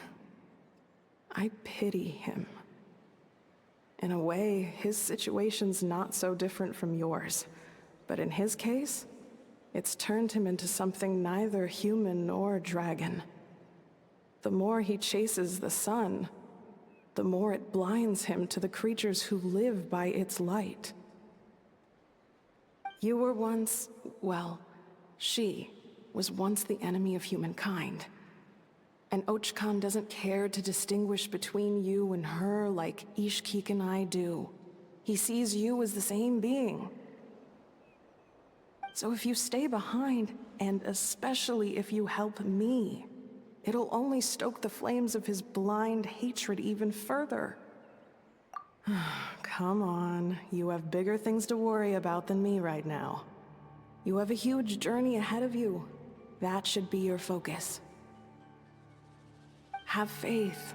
S14: I pity him. In a way, his situation's not so different from yours. But in his case, it's turned him into something neither human nor dragon. The more he chases the sun, the more it blinds him to the creatures who live by its light. You were once, well, she was once the enemy of humankind. And Ochkan doesn't care to distinguish between you and her like Ishkik and I do. He sees you as the same being. So if you stay behind, and especially if you help me, it'll only stoke the flames of his blind hatred even further. Come on, you have bigger things to worry about than me right now. You have a huge journey ahead of you. That should be your focus. Have faith.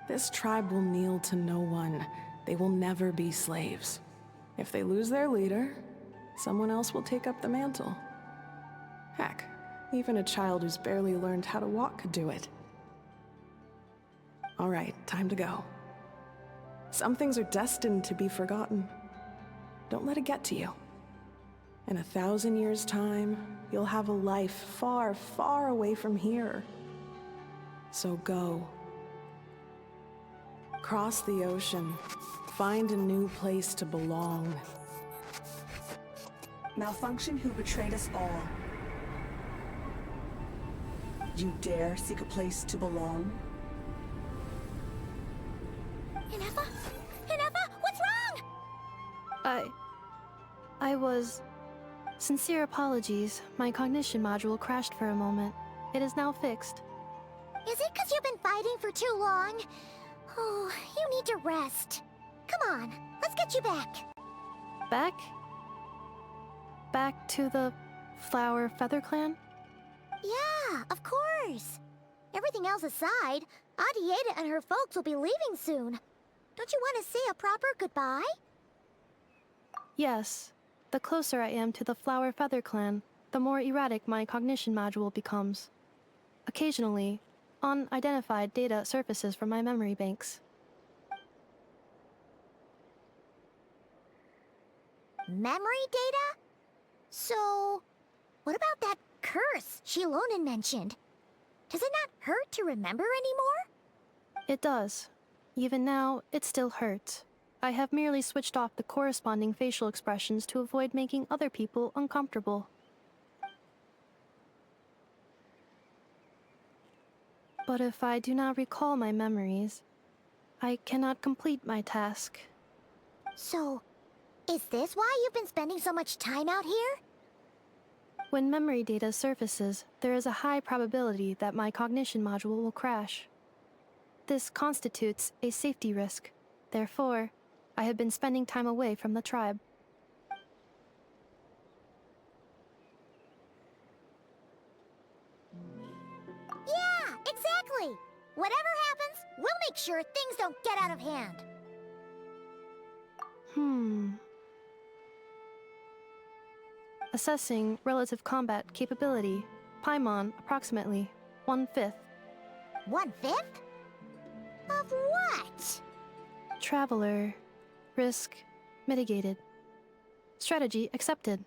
S14: This tribe will kneel to no one. They will never be slaves. If they lose their leader, someone else will take up the mantle. Heck, even a child who's barely learned how to walk could do it. All right, time to go. Some things are destined to be forgotten. Don't let it get to you. In 1,000 years' time, you'll have a life far, far away from here. So go. Cross the ocean. Find a new place to belong.
S6: Malfunction who betrayed us all. You dare seek a place to belong?
S3: Ineffa? Ineffa, what's wrong?
S4: I was... Sincere apologies. My cognition module crashed for a moment. It is now fixed.
S3: Is it because you've been fighting for too long? Oh, you need to rest. Come on, let's get you back.
S4: Back? Back to the Flower Feather Clan?
S3: Yeah, of course. Everything else aside, Adieta and her folks will be leaving soon. Don't you want to say a proper goodbye?
S4: Yes. The closer I am to the Flower Feather Clan, the more erratic my cognition module becomes. Occasionally, unidentified data surfaces from my memory banks.
S3: Memory data? So, what about that curse Shilonen mentioned? Does it not hurt to remember anymore?
S4: It does. Even now, it still hurts. I have merely switched off the corresponding facial expressions to avoid making other people uncomfortable. But if I do not recall my memories, I cannot complete my task.
S3: So, is this why you've been spending so much time out here?
S4: When memory data surfaces, there is a high probability that my cognition module will crash. This constitutes a safety risk. Therefore, I have been spending time away from the tribe.
S3: Yeah, exactly! Whatever happens, we'll make sure things don't get out of hand.
S4: Assessing relative combat capability. Paimon, approximately 1/5.
S3: 1/5? Of what?
S4: Traveler. Risk mitigated. Strategy accepted.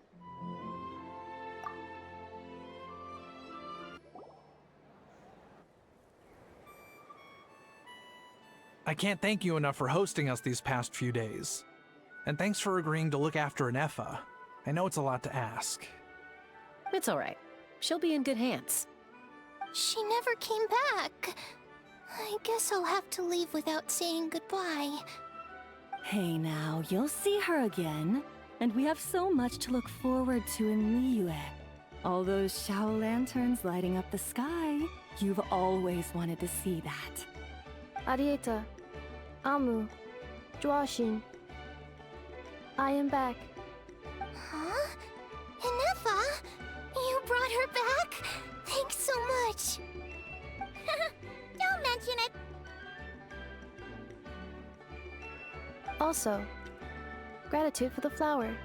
S9: I can't thank you enough for hosting us these past few days. And thanks for agreeing to look after Ineffa. I know it's a lot to ask.
S2: It's alright. She'll be in good hands.
S12: She never came back. I guess I'll have to leave without saying goodbye.
S7: Hey now, you'll see her again. And we have so much to look forward to in Liyue. All those Shao lanterns lighting up the sky. You've always wanted to see that.
S4: Arieta. Amu. Joashin. I am back.
S12: Huh? Ineffa? You brought her back? Thanks so much.
S3: Don't mention it.
S4: Also, gratitude for the flower.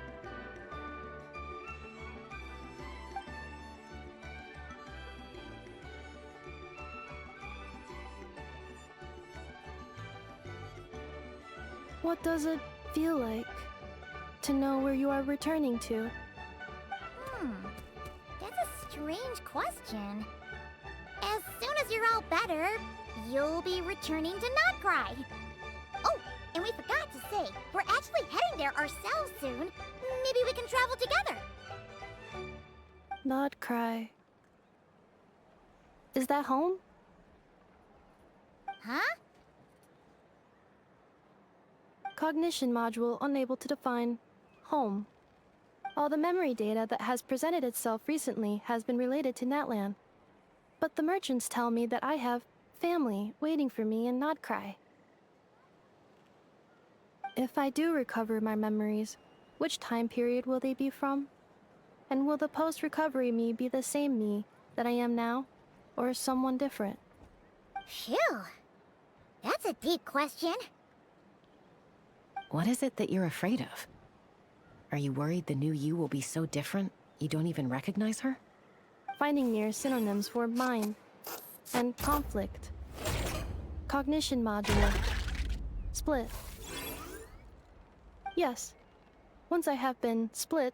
S4: What does it feel like to know where you are returning to?
S3: That's a strange question. As soon as you're all better, you'll be returning to Notcry. Oh, and we forgot to say, we're actually heading there ourselves soon. Maybe we can travel together.
S4: Notcry. Is that home?
S3: Huh?
S4: Cognition module unable to define home. All the memory data that has presented itself recently has been related to Natlan. But the merchants tell me that I have family waiting for me in Notcry. If I do recover my memories, which time period will they be from? And will the post-recovery me be the same me that I am now, or someone different?
S3: Phew. That's a deep question.
S2: What is it that you're afraid of? Are you worried the new you will be so different you don't even recognize her?
S4: Finding near synonyms for mind and conflict. Cognition module. Split. Yes. Once I have been split,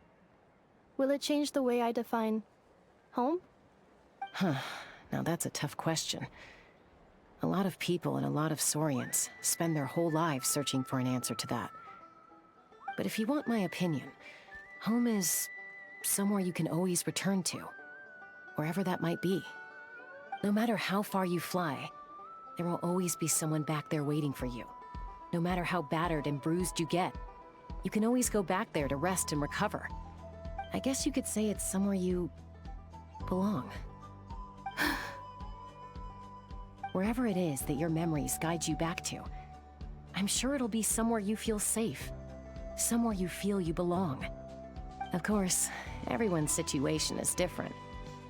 S4: will it change the way I define home?
S2: Huh. Now that's a tough question. A lot of people and a lot of Saurians spend their whole lives searching for an answer to that. But if you want my opinion, home is somewhere you can always return to, wherever that might be. No matter how far you fly, there will always be someone back there waiting for you. No matter how battered and bruised you get, you can always go back there to rest and recover. I guess you could say it's somewhere you belong. Wherever it is that your memories guide you back to, I'm sure it'll be somewhere you feel safe. Somewhere you feel you belong. Of course, everyone's situation is different.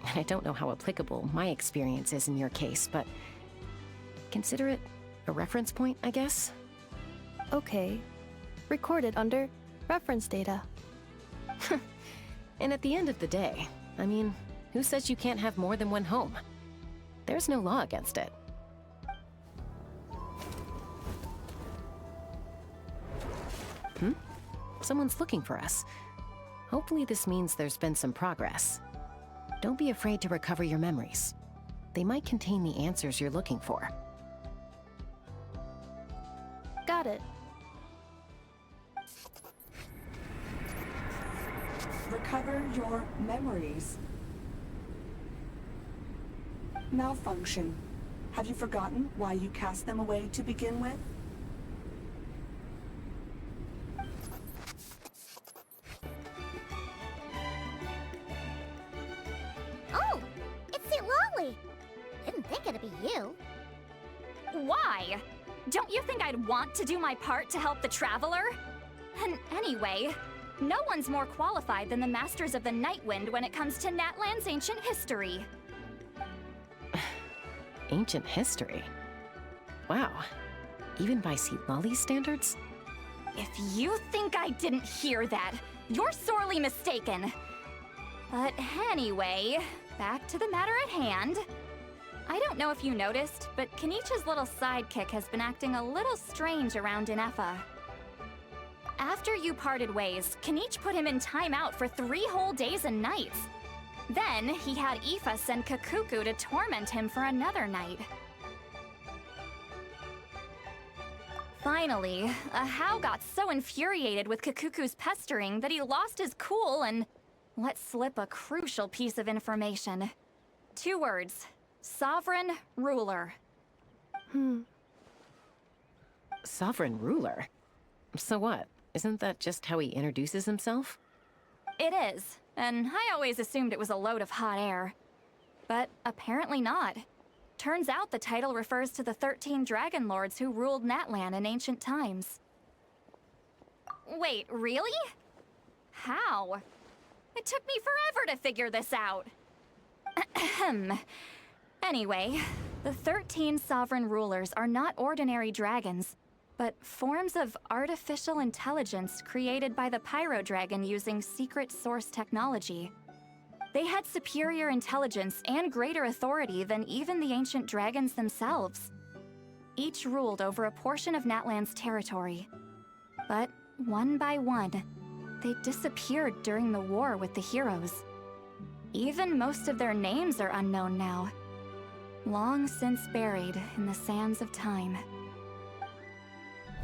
S2: And I don't know how applicable my experience is in your case, but consider it a reference point, I guess?
S4: Okay. Recorded under reference data.
S2: And at the end of the day, I mean, who says you can't have more than one home? There's no law against it. Someone's looking for us. Hopefully this means there's been some progress. Don't be afraid to recover your memories. They might contain the answers you're looking for.
S4: Got it.
S6: Recover your memories. Malfunction. Have you forgotten why you cast them away to begin with?
S3: Oh, it's St. Lolly. Didn't think it'd be you.
S15: Why? Don't you think I'd want to do my part to help the Traveler? And anyway, no one's more qualified than the Masters of the Nightwind when it comes to Natlan's ancient history.
S2: Ancient history? Wow. Even by Lolly's standards?
S15: If you think I didn't hear that, you're sorely mistaken. But anyway, back to the matter at hand. I don't know if you noticed, but Kenichi's little sidekick has been acting a little strange around Ineffa. After you parted ways, Kenichi put him in timeout for 3 whole days and nights. Then, he had Aoife send Kakuku to torment him for another night. Finally, Ahau got so infuriated with Kakuku's pestering that he lost his cool and let slip a crucial piece of information. 2 words. Sovereign Ruler.
S2: Sovereign Ruler? So what? Isn't that just how he introduces himself?
S15: It is, and I always assumed it was a load of hot air. But apparently not. Turns out the title refers to the 13 Dragon Lords who ruled Natlan in ancient times. Wait, really? How? It took me forever to figure this out. Anyway, the 13 sovereign rulers are not ordinary dragons, but forms of artificial intelligence created by the Pyro Dragon using secret source technology. They had superior intelligence and greater authority than even the ancient dragons themselves. Each ruled over a portion of Natlan's territory. But one by one, they disappeared during the war with the heroes. Even most of their names are unknown now. Long since buried in the sands of time.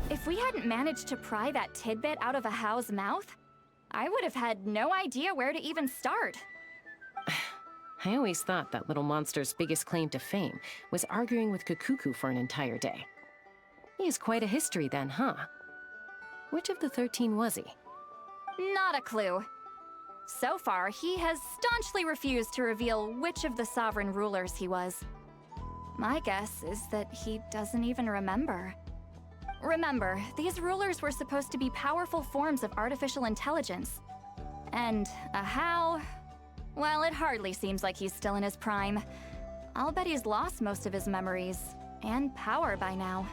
S15: If we hadn't managed to pry that tidbit out of Ahau's mouth, I would have had no idea where to even start.
S2: I always thought that little monster's biggest claim to fame was arguing with Kakuku for an entire day. He has quite a history then, huh? Which of the 13 was he?
S15: Not a clue. So far, he has staunchly refused to reveal which of the sovereign rulers he was. My guess is that he doesn't even remember. Remember, these rulers were supposed to be powerful forms of artificial intelligence. And Ahau, well, it hardly seems like he's still in his prime. I'll bet he's lost most of his memories and power by now.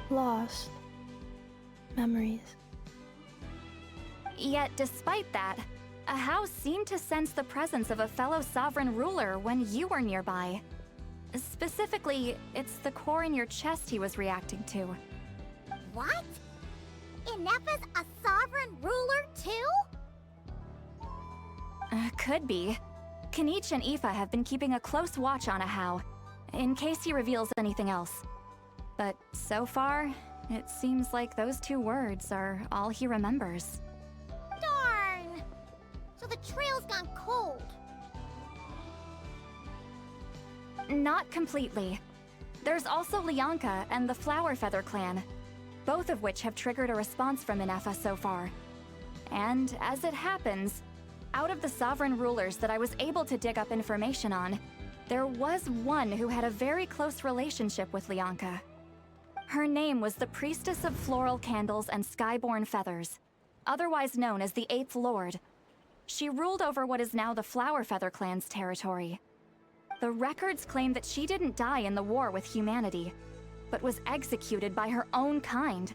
S4: Lost. Memories.
S15: Yet, despite that, Ahau seemed to sense the presence of a fellow sovereign ruler when you were nearby. Specifically, it's the core in your chest he was reacting to.
S3: What? Ineffa's a sovereign ruler too?
S15: Could be. Kenichi and Aoife have been keeping a close watch on Ahau, in case he reveals anything else. But so far, it seems like those 2 words are all he remembers.
S3: Darn! So the trail's gone cold.
S15: Not completely. There's also Lianka and the Flower Feather clan, both of which have triggered a response from Ineffa so far. And as it happens, out of the sovereign rulers that I was able to dig up information on, there was one who had a very close relationship with Lianka. Her name was the Priestess of Floral Candles and Skyborn Feathers, otherwise known as the 8th Lord. She ruled over what is now the Flower Feather clan's territory. The records claim that she didn't die in the war with humanity, but was executed by her own kind.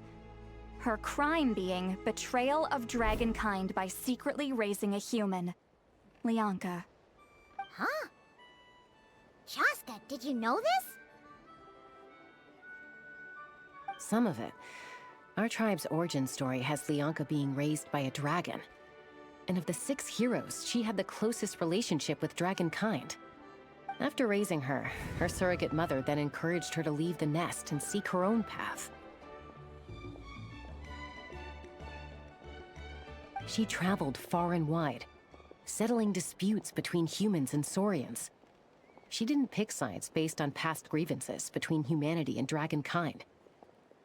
S15: Her crime being betrayal of dragonkind by secretly raising a human. Lianka.
S3: Huh? Shaska, did you know this?
S2: Some of it. Our tribe's origin story has Lianka being raised by a dragon. And of the 6 heroes, she had the closest relationship with dragonkind. After raising her, her surrogate mother then encouraged her to leave the nest and seek her own path. She traveled far and wide, settling disputes between humans and Saurians. She didn't pick sides based on past grievances between humanity and dragonkind.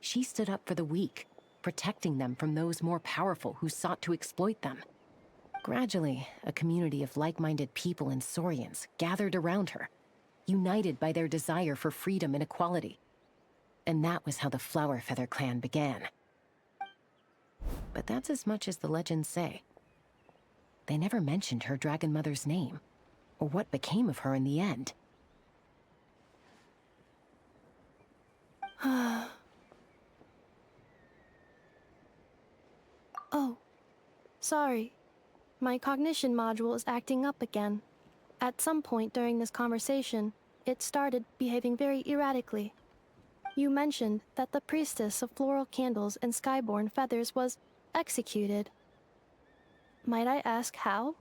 S2: She stood up for the weak, protecting them from those more powerful who sought to exploit them. Gradually, a community of like-minded people and Saurians gathered around her, united by their desire for freedom and equality. And that was how the Flower Feather clan began. But that's as much as the legends say. They never mentioned her dragon mother's name, or what became of her in the end.
S4: Oh, sorry. My cognition module is acting up again. At some point during this conversation, it started behaving very erratically. You mentioned that the priestess of floral candles and skyborn feathers was executed. Might I ask how?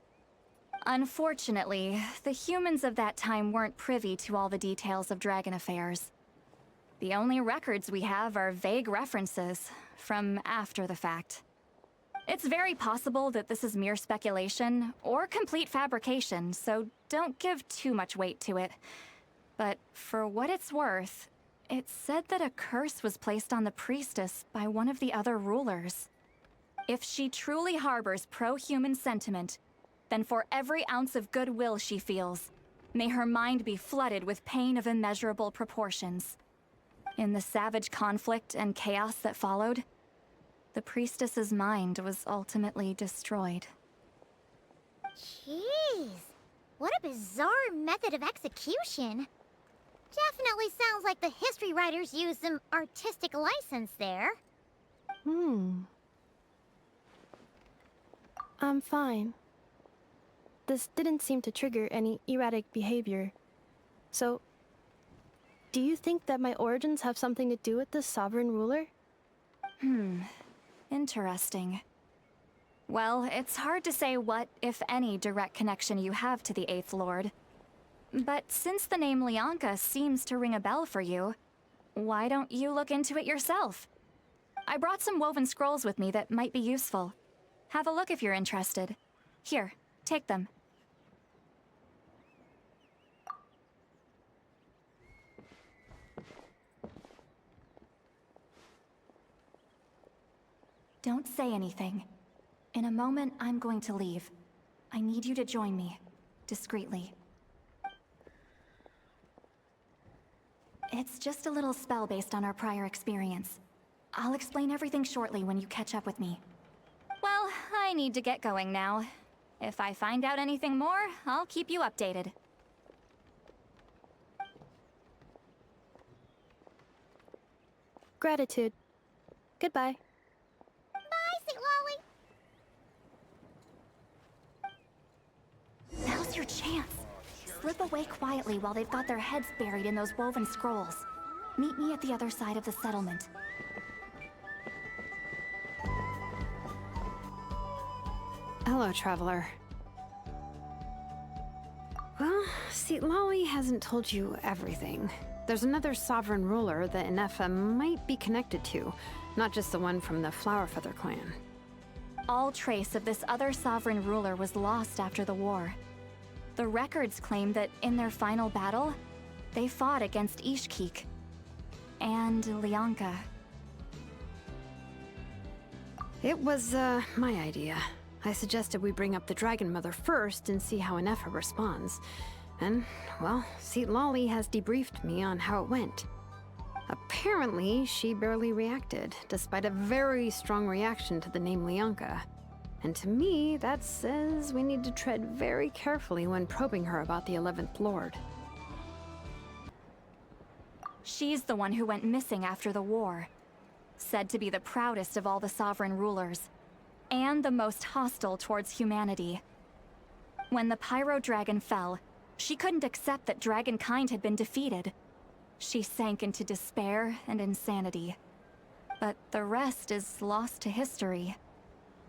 S15: Unfortunately, the humans of that time weren't privy to all the details of dragon affairs. The only records we have are vague references from after the fact. It's very possible that this is mere speculation or complete fabrication, so don't give too much weight to it. But for what it's worth, it's said that a curse was placed on the priestess by one of the other rulers. If she truly harbors pro-human sentiment, then for every ounce of goodwill she feels, may her mind be flooded with pain of immeasurable proportions. In the savage conflict and chaos that followed, the priestess's mind was ultimately destroyed.
S3: Jeez, what a bizarre method of execution. Definitely sounds like the history writers used some artistic license there.
S4: I'm fine. This didn't seem to trigger any erratic behavior. So, do you think that my origins have something to do with this sovereign ruler?
S15: Interesting. Well, it's hard to say what, if any, direct connection you have to the Eighth Lord. But since the name Leonka seems to ring a bell for you, why don't you look into it yourself? I brought some woven scrolls with me that might be useful. Have a look if you're interested. Here, take them. Don't say anything. In a moment, I'm going to leave. I need you to join me, discreetly. It's just a little spell based on our prior experience. I'll explain everything shortly when you catch up with me. Well, I need to get going now. If I find out anything more, I'll keep you updated.
S4: Gratitude. Goodbye.
S3: Bye, Sweet Lolly.
S15: Now's your chance. Slip away quietly while they've got their heads buried in those woven scrolls. Meet me at the other side of the settlement.
S5: Hello, traveler. Well, see, Lolly hasn't told you everything. There's another sovereign ruler that Ineffa might be connected to, not just the one from the Flower Feather clan.
S15: All trace of this other sovereign ruler was lost after the war. The records claim that in their final battle, they fought against Ishkik and Leonka.
S5: It was, my idea. I suggested we bring up the Dragon Mother first and see how Ineffa responds. And, well, see, Lolly has debriefed me on how it went. Apparently, she barely reacted, despite a very strong reaction to the name Leonka. And to me, that says we need to tread very carefully when probing her about the 11th Lord.
S15: She's the one who went missing after the war. Said to be the proudest of all the sovereign rulers, and the most hostile towards humanity. When the Pyro Dragon fell, she couldn't accept that dragonkind had been defeated. She sank into despair and insanity. But the rest is lost to history.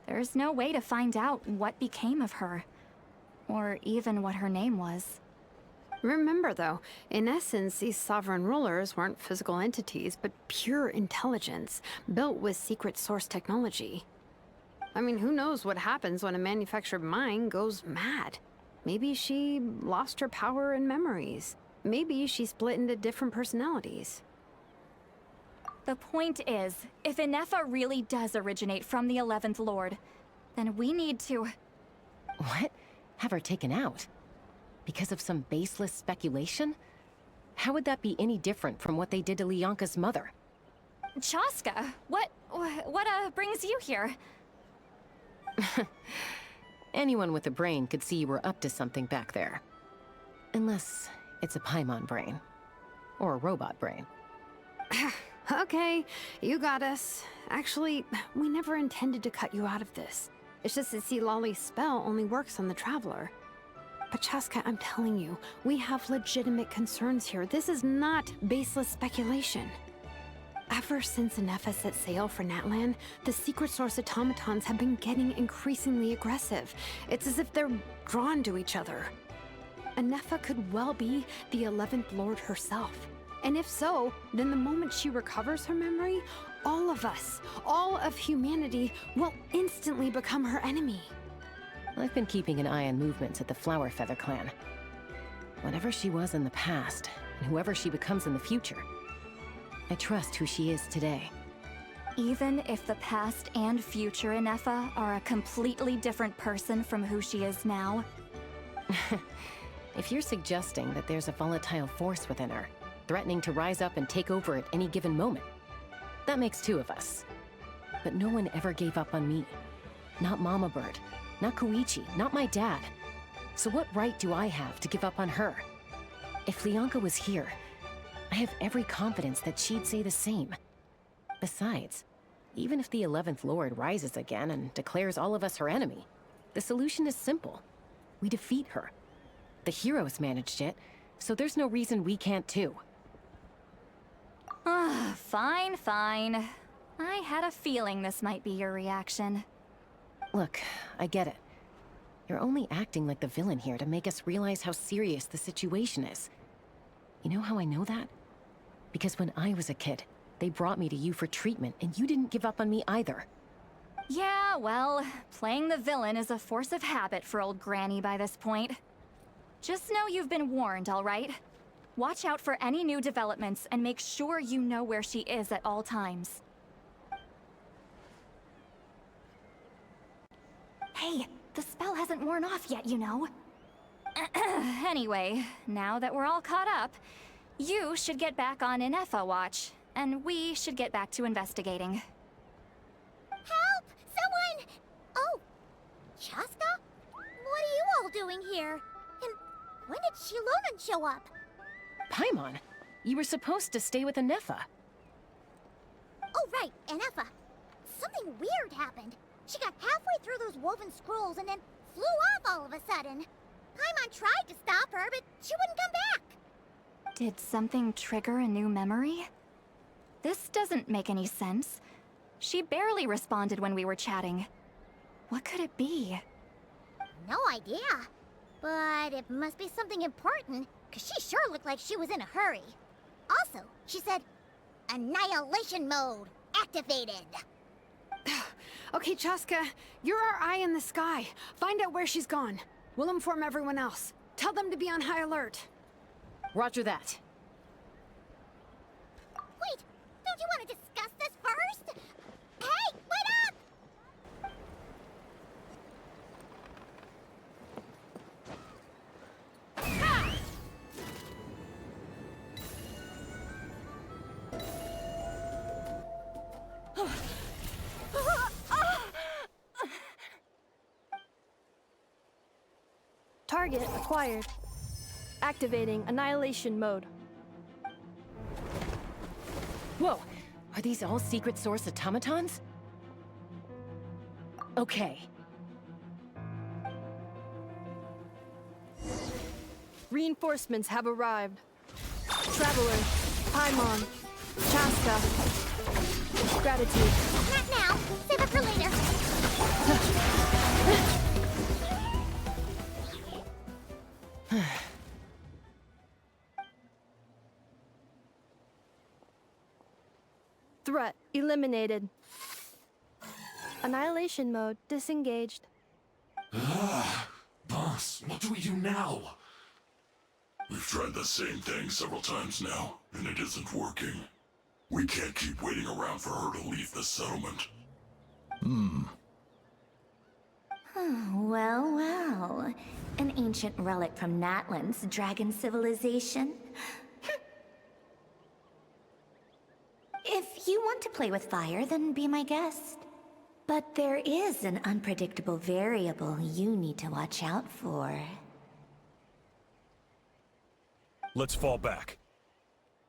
S15: There's no way to find out what became of her, or even what her name was.
S5: Remember, though, in essence, these sovereign rulers weren't physical entities, but pure intelligence, built with secret source technology. I mean, who knows what happens when a manufactured mind goes mad? Maybe she lost her power and memories. Maybe she split into different personalities.
S15: The point is, if Ineffa really does originate from the 11th Lord, then we need to...
S2: What? Have her taken out? Because of some baseless speculation? How would that be any different from what they did to Leonka's mother?
S15: Chaska, what brings you here?
S2: Anyone with a brain could see you were up to something back there. Unless it's a Paimon brain. Or a robot brain.
S5: Okay, you got us. Actually, we never intended to cut you out of this. It's just that Lolly's spell only works on the Traveler. But Chaska, I'm telling you, we have legitimate concerns here. This is not baseless speculation. Ever since Ineffa set sail for Natlan, the secret source automatons have been getting increasingly aggressive. It's as if they're drawn to each other. Ineffa could well be the 11th Lord herself. And if so, then the moment she recovers her memory, all of us, all of humanity, will instantly become her enemy.
S2: I've been keeping an eye on movements at the Flower Feather clan. Whatever she was in the past, and whoever she becomes in the future, I trust who she is today.
S15: Even if the past and future Ineffa are a completely different person from who she is now?
S2: If you're suggesting that there's a volatile force within her, threatening to rise up and take over at any given moment, that makes two of us. But no one ever gave up on me. Not Mama Bird, not Koichi, not my dad. So what right do I have to give up on her? If Leonka was here, I have every confidence that she'd say the same. Besides, even if the 11th Lord rises again and declares all of us her enemy, the solution is simple. We defeat her. The heroes managed it, so there's no reason we can't too.
S15: Fine, fine. I had a feeling this might be your reaction.
S2: Look, I get it. You're only acting like the villain here to make us realize how serious the situation is. You know how I know that? Because when I was a kid, they brought me to you for treatment, and you didn't give up on me either.
S15: Yeah, well, playing the villain is a force of habit for old Granny by this point. Just know you've been warned, all right? Watch out for any new developments and make sure you know where she is at all times. Hey, the spell hasn't worn off yet, you know. Anyway, now that we're all caught up, you should get back on Ineffa watch, and we should get back to investigating.
S3: Help! Someone! Oh, Chaska? What are you all doing here? And when did Shilonen show up?
S2: Paimon, you were supposed to stay with Ineffa.
S3: Oh, right, Ineffa. Something weird happened. She got halfway through those woven scrolls and then flew off all of a sudden. Paimon tried to stop her, but she wouldn't come back.
S15: Did something trigger a new memory? This doesn't make any sense. She barely responded when we were chatting. What could it be?
S3: No idea. But it must be something important, because she sure looked like she was in a hurry. Also, she said, Annihilation mode activated.
S5: Okay, Chaska, you're our eye in the sky. Find out where she's gone. We'll inform everyone else. Tell them to be on high alert.
S2: Roger that.
S3: Wait, don't you want to discuss this first? Hey, wait up!
S4: Target acquired. Activating Annihilation mode.
S2: Whoa! Are these all secret source automatons? Okay.
S4: Reinforcements have arrived. Traveler, Paimon, Chaska. Gratitude.
S3: Not now. Save it for later.
S4: Threat eliminated. Annihilation mode disengaged.
S16: Boss, what do we do now? We've tried the same thing several times now, and it isn't working. We can't keep waiting around for her to leave the settlement.
S12: Well, well. An ancient relic from Natlan's dragon civilization. If
S17: If you want to play with fire, then be my guest. But there is an unpredictable variable you need to watch out for.
S18: Let's fall back.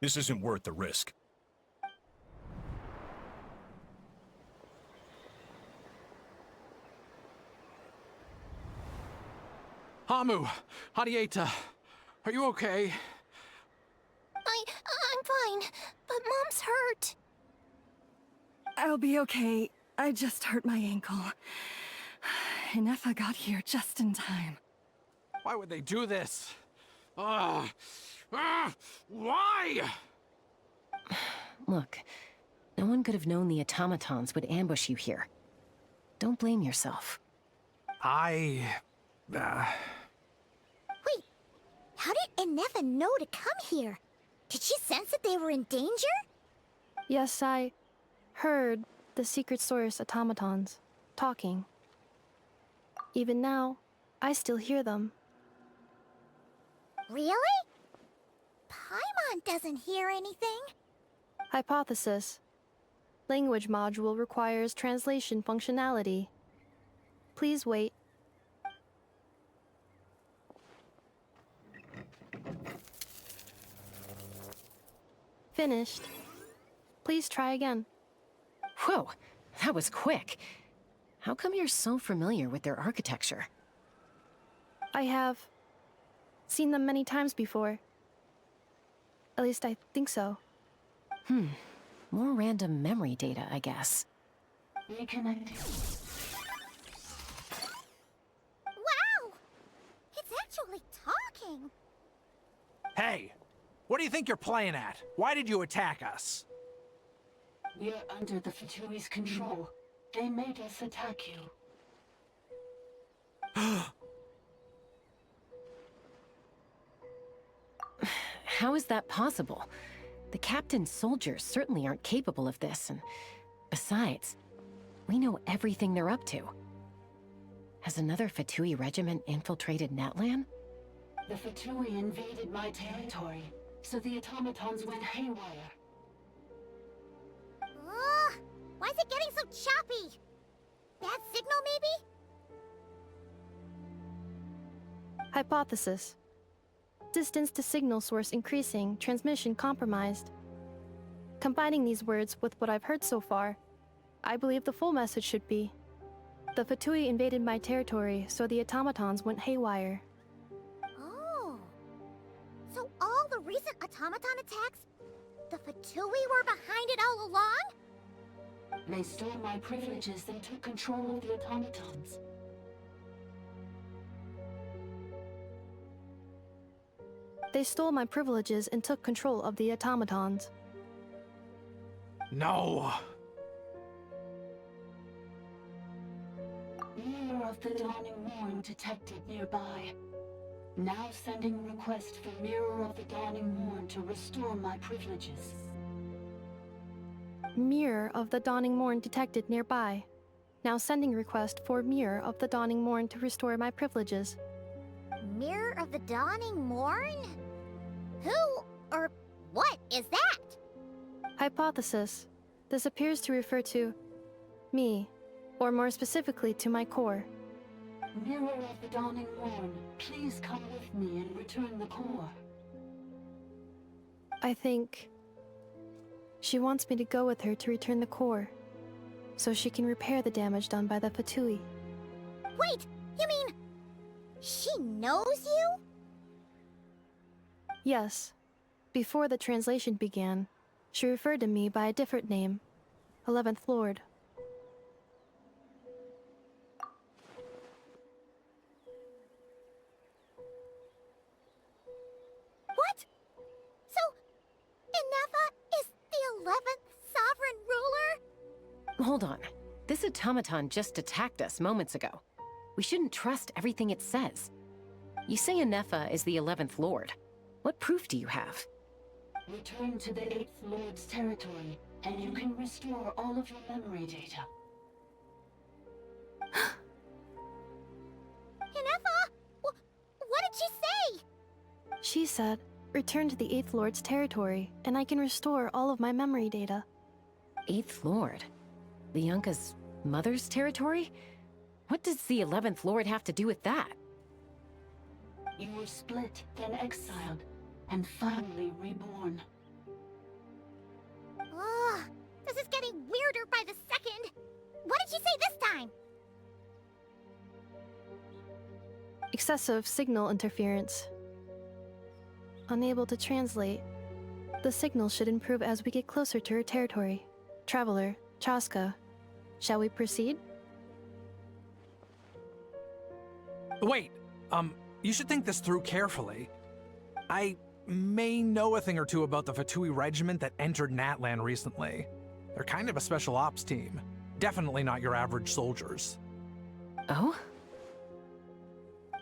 S18: This isn't worth the risk.
S9: Hamu, Hadieta, are you okay?
S12: I'm fine, but Mom's hurt.
S7: I'll be okay. I just hurt my ankle. Ineffa got here just in time.
S9: Why would they do this? Why?
S2: Look, no one could have known the automatons would ambush you here. Don't blame yourself.
S9: Wait,
S3: how did Ineffa know to come here? Did she sense that they were in danger?
S4: Yes, I heard the secret source automatons talking. Even now, I still hear them.
S3: Really? Paimon doesn't hear anything.
S4: Hypothesis. Language module requires translation functionality. Please wait. Finished. Please try again.
S2: Whoa, that was quick. How come you're so familiar with their architecture?
S4: I have seen them many times before. At least I think so.
S2: More random memory data, I guess.
S3: Reconnecting. Wow! It's actually talking!
S9: Hey, what do you think you're playing at? Why did you attack us?
S19: We're under the Fatui's control. They made us attack you.
S2: How is that possible? The captain's soldiers certainly aren't capable of this, and besides, we know everything they're up to. Has another Fatui regiment infiltrated Natlan?
S19: The Fatui invaded my territory, so the automatons went haywire.
S3: Ugh! Why is it getting so choppy? Bad signal, maybe?
S4: Hypothesis. Distance to signal source increasing, transmission compromised. Combining these words with what I've heard so far, I believe the full message should be: the Fatui invaded my territory, so the automatons went haywire.
S3: Oh. So all the recent automaton attacks, the Fatui were behind it all along?
S19: They stole my privileges and took control of the automatons.
S4: They stole my privileges and took control of the automatons.
S9: No!
S19: Mirror of the Dawning Morn detected nearby. Now sending request for Mirror of the Dawning Morn to restore my privileges.
S4: Mirror of the Dawning Morn detected nearby. Now sending request for Mirror of the Dawning Morn to restore my privileges.
S3: Mirror of the Dawning Morn? Who or what is that?
S4: Hypothesis. This appears to refer to me, or more specifically to my core.
S19: Mirror of the Dawning Morn, please come with me and return the core.
S4: I think she wants me to go with her to return the core, so she can repair the damage done by the Fatui.
S3: Wait, you mean she knows you?
S4: Yes. Before the translation began, she referred to me by a different name, 11th Lord.
S3: What? So, Ineffa is the 11th sovereign ruler?
S2: Hold on. This automaton just attacked us moments ago. We shouldn't trust everything it says. You say Ineffa is the 11th Lord. What proof do you have?
S19: Return to the 8th Lord's territory, and you can restore all of your memory data.
S3: Ineffa? What did she say?
S4: She said, return to the 8th Lord's territory, and I can restore all of my memory data.
S2: 8th Lord? Lianka's mother's territory? What does the 11th Lord have to do with that?
S19: You were split, then exiled, and finally reborn.
S3: Ugh, this is getting weirder by the second. What did she say this time?
S4: Excessive signal interference. Unable to translate. The signal should improve as we get closer to her territory. Traveler, Chaska. Shall we proceed?
S9: Wait, you should think this through carefully. I may know a thing or two about the Fatui regiment that entered Natlan recently. They're kind of a special ops team. Definitely not your average soldiers.
S2: Oh?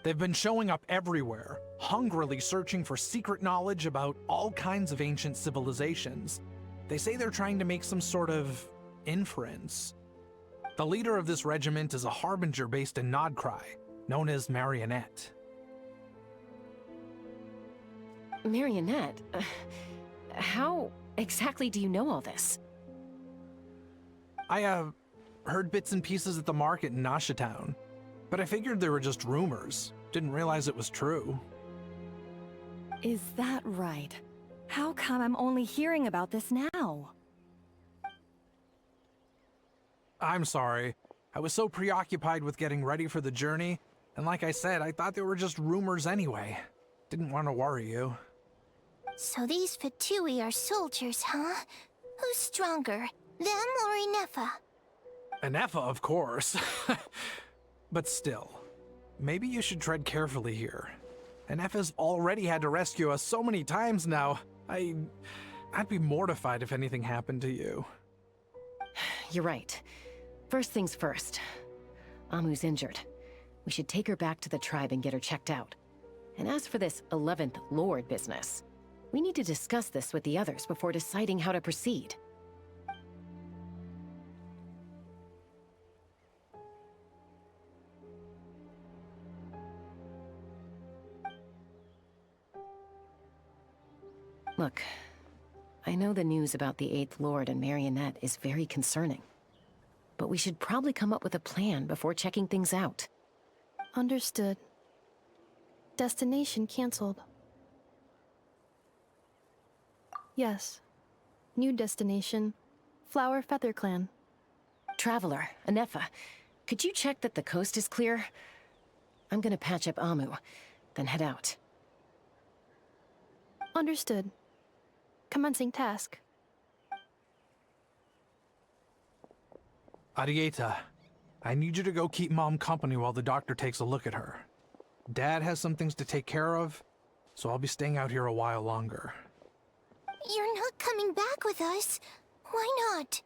S9: They've been showing up everywhere, hungrily searching for secret knowledge about all kinds of ancient civilizations. They say they're trying to make some sort of inference. The leader of this regiment is a harbinger based in Nodcry, known as Marionette.
S2: Marionette? How exactly do you know all this?
S9: I, heard bits and pieces at the market in Nashatown, but I figured they were just rumors. Didn't realize it was true.
S7: Is that right? How come I'm only hearing about this now?
S9: I'm sorry. I was so preoccupied with getting ready for the journey, and like I said, I thought they were just rumors anyway. Didn't want to worry you.
S12: So these Fatui are soldiers, huh? Who's stronger, them or Ineffa?
S9: Ineffa, of course. But still, maybe you should tread carefully here. Ineffa's already had to rescue us so many times now. I'd be mortified if anything happened to you.
S2: You're right. First things first. Amu's injured. We should take her back to the tribe and get her checked out. And as for this 11th Lord business, we need to discuss this with the others before deciding how to proceed. Look, I know the news about the 8th Lord and Marionette is very concerning. But we should probably come up with a plan before checking things out.
S4: Understood. Destination cancelled. Yes. New destination. Flower Feather Clan.
S2: Traveler, Ineffa, could you check that the coast is clear? I'm gonna patch up Amu, then head out.
S4: Understood. Commencing task.
S9: Arieta, I need you to go keep Mom company while the doctor takes a look at her. Dad has some things to take care of, so I'll be staying out here a while longer.
S12: You're not coming back with us. Why not?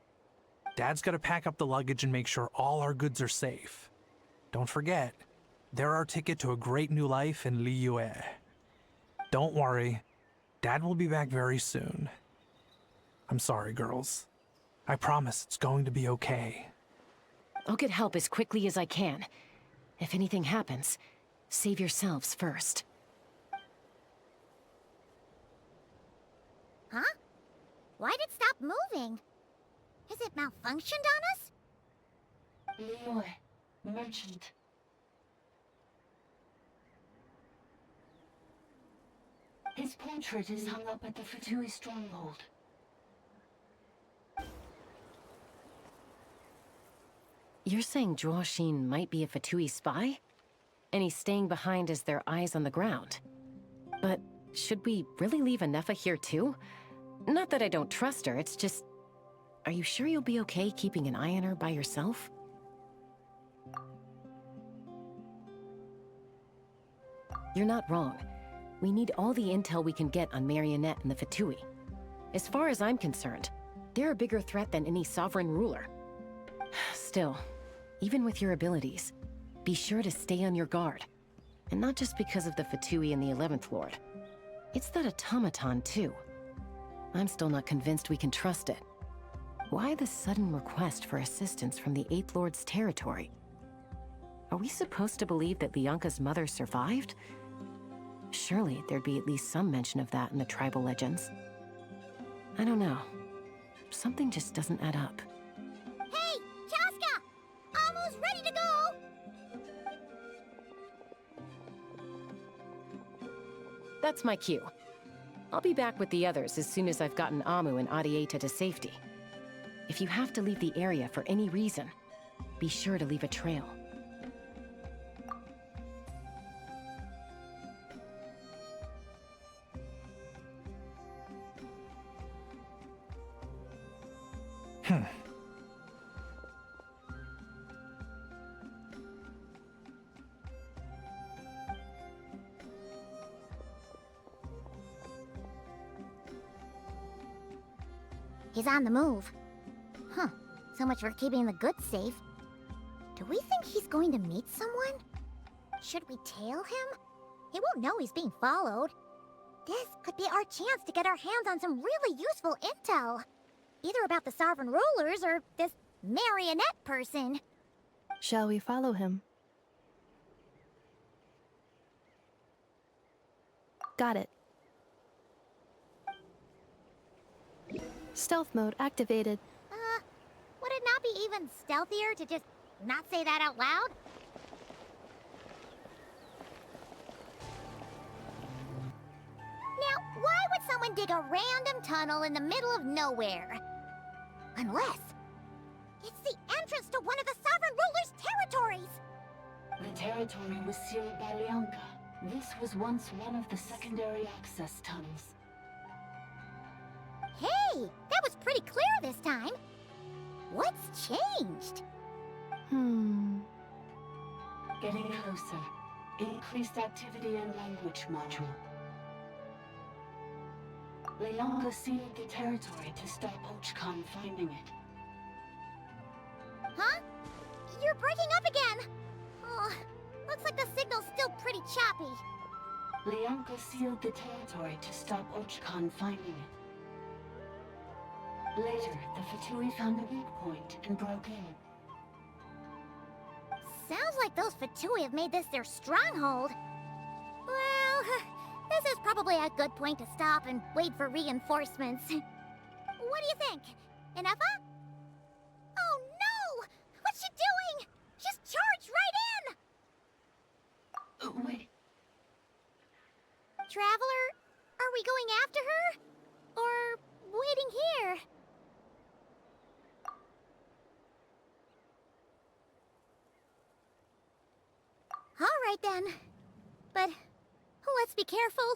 S9: Dad's gotta pack up the luggage and make sure all our goods are safe. Don't forget, they're our ticket to a great new life in Liyue. Don't worry, Dad will be back very soon. I'm sorry, girls. I promise it's going to be okay.
S2: I'll get help as quickly as I can. If anything happens, save yourselves first.
S3: Huh? Why'd it stop moving? Has it malfunctioned on us?
S19: Liyue, merchant. His portrait is hung up at the Fatui stronghold.
S2: You're saying Zhuoxin might be a Fatui spy? And he's staying behind as their eyes on the ground. But should we really leave Ineffa here too? Not that I don't trust her, it's just... Are you sure you'll be okay keeping an eye on her by yourself? You're not wrong. We need all the intel we can get on Marionette and the Fatui. As far as I'm concerned, they're a bigger threat than any sovereign ruler. Still, even with your abilities, be sure to stay on your guard. And not just because of the Fatui and the 11th Lord. It's that automaton, too. I'm still not convinced we can trust it. Why the sudden request for assistance from the 8th Lord's territory? Are we supposed to believe that Lianka's mother survived? Surely there'd be at least some mention of that in the tribal legends. I don't know. something just doesn't add up.
S3: Hey, Chaska! Almost ready to go!
S2: That's my cue. I'll be back with the others as soon as I've gotten Amu and Adieta to safety. If you have to leave the area for any reason, be sure to leave a trail.
S3: He's on the move. Huh. So much for keeping the goods safe. Do we think he's going to meet someone? Should we tail him? He won't know he's being followed. This could be our chance to get our hands on some really useful intel. Either about the sovereign rulers or this marionette person.
S4: Shall we follow him? Got it. Stealth mode activated.
S3: Would it not be even stealthier to just not say that out loud? Now, why would someone dig a random tunnel in the middle of nowhere? Unless it's the entrance to one of the sovereign ruler's territories!
S19: The territory was sealed by Leonka. This was once one of the secondary access tunnels.
S3: Hey, that was pretty clear this time. What's changed?
S19: Getting closer. Increased activity in language module. Leonka sealed the territory to stop Ochkan finding it.
S3: Huh? You're breaking up again! Oh, looks like the signal's still pretty choppy.
S19: Leonka sealed the territory to stop Ochkan finding it. Later, the Fatui found a weak point and broke in.
S3: Sounds like those Fatui have made this their stronghold. Well, this is probably a good point to stop and wait for reinforcements. What do you think? Ineffa? Oh no! What's she doing? She's charged right in!
S19: Wait.
S3: Traveler, are we going after her? Or waiting here? All right then. But let's be careful.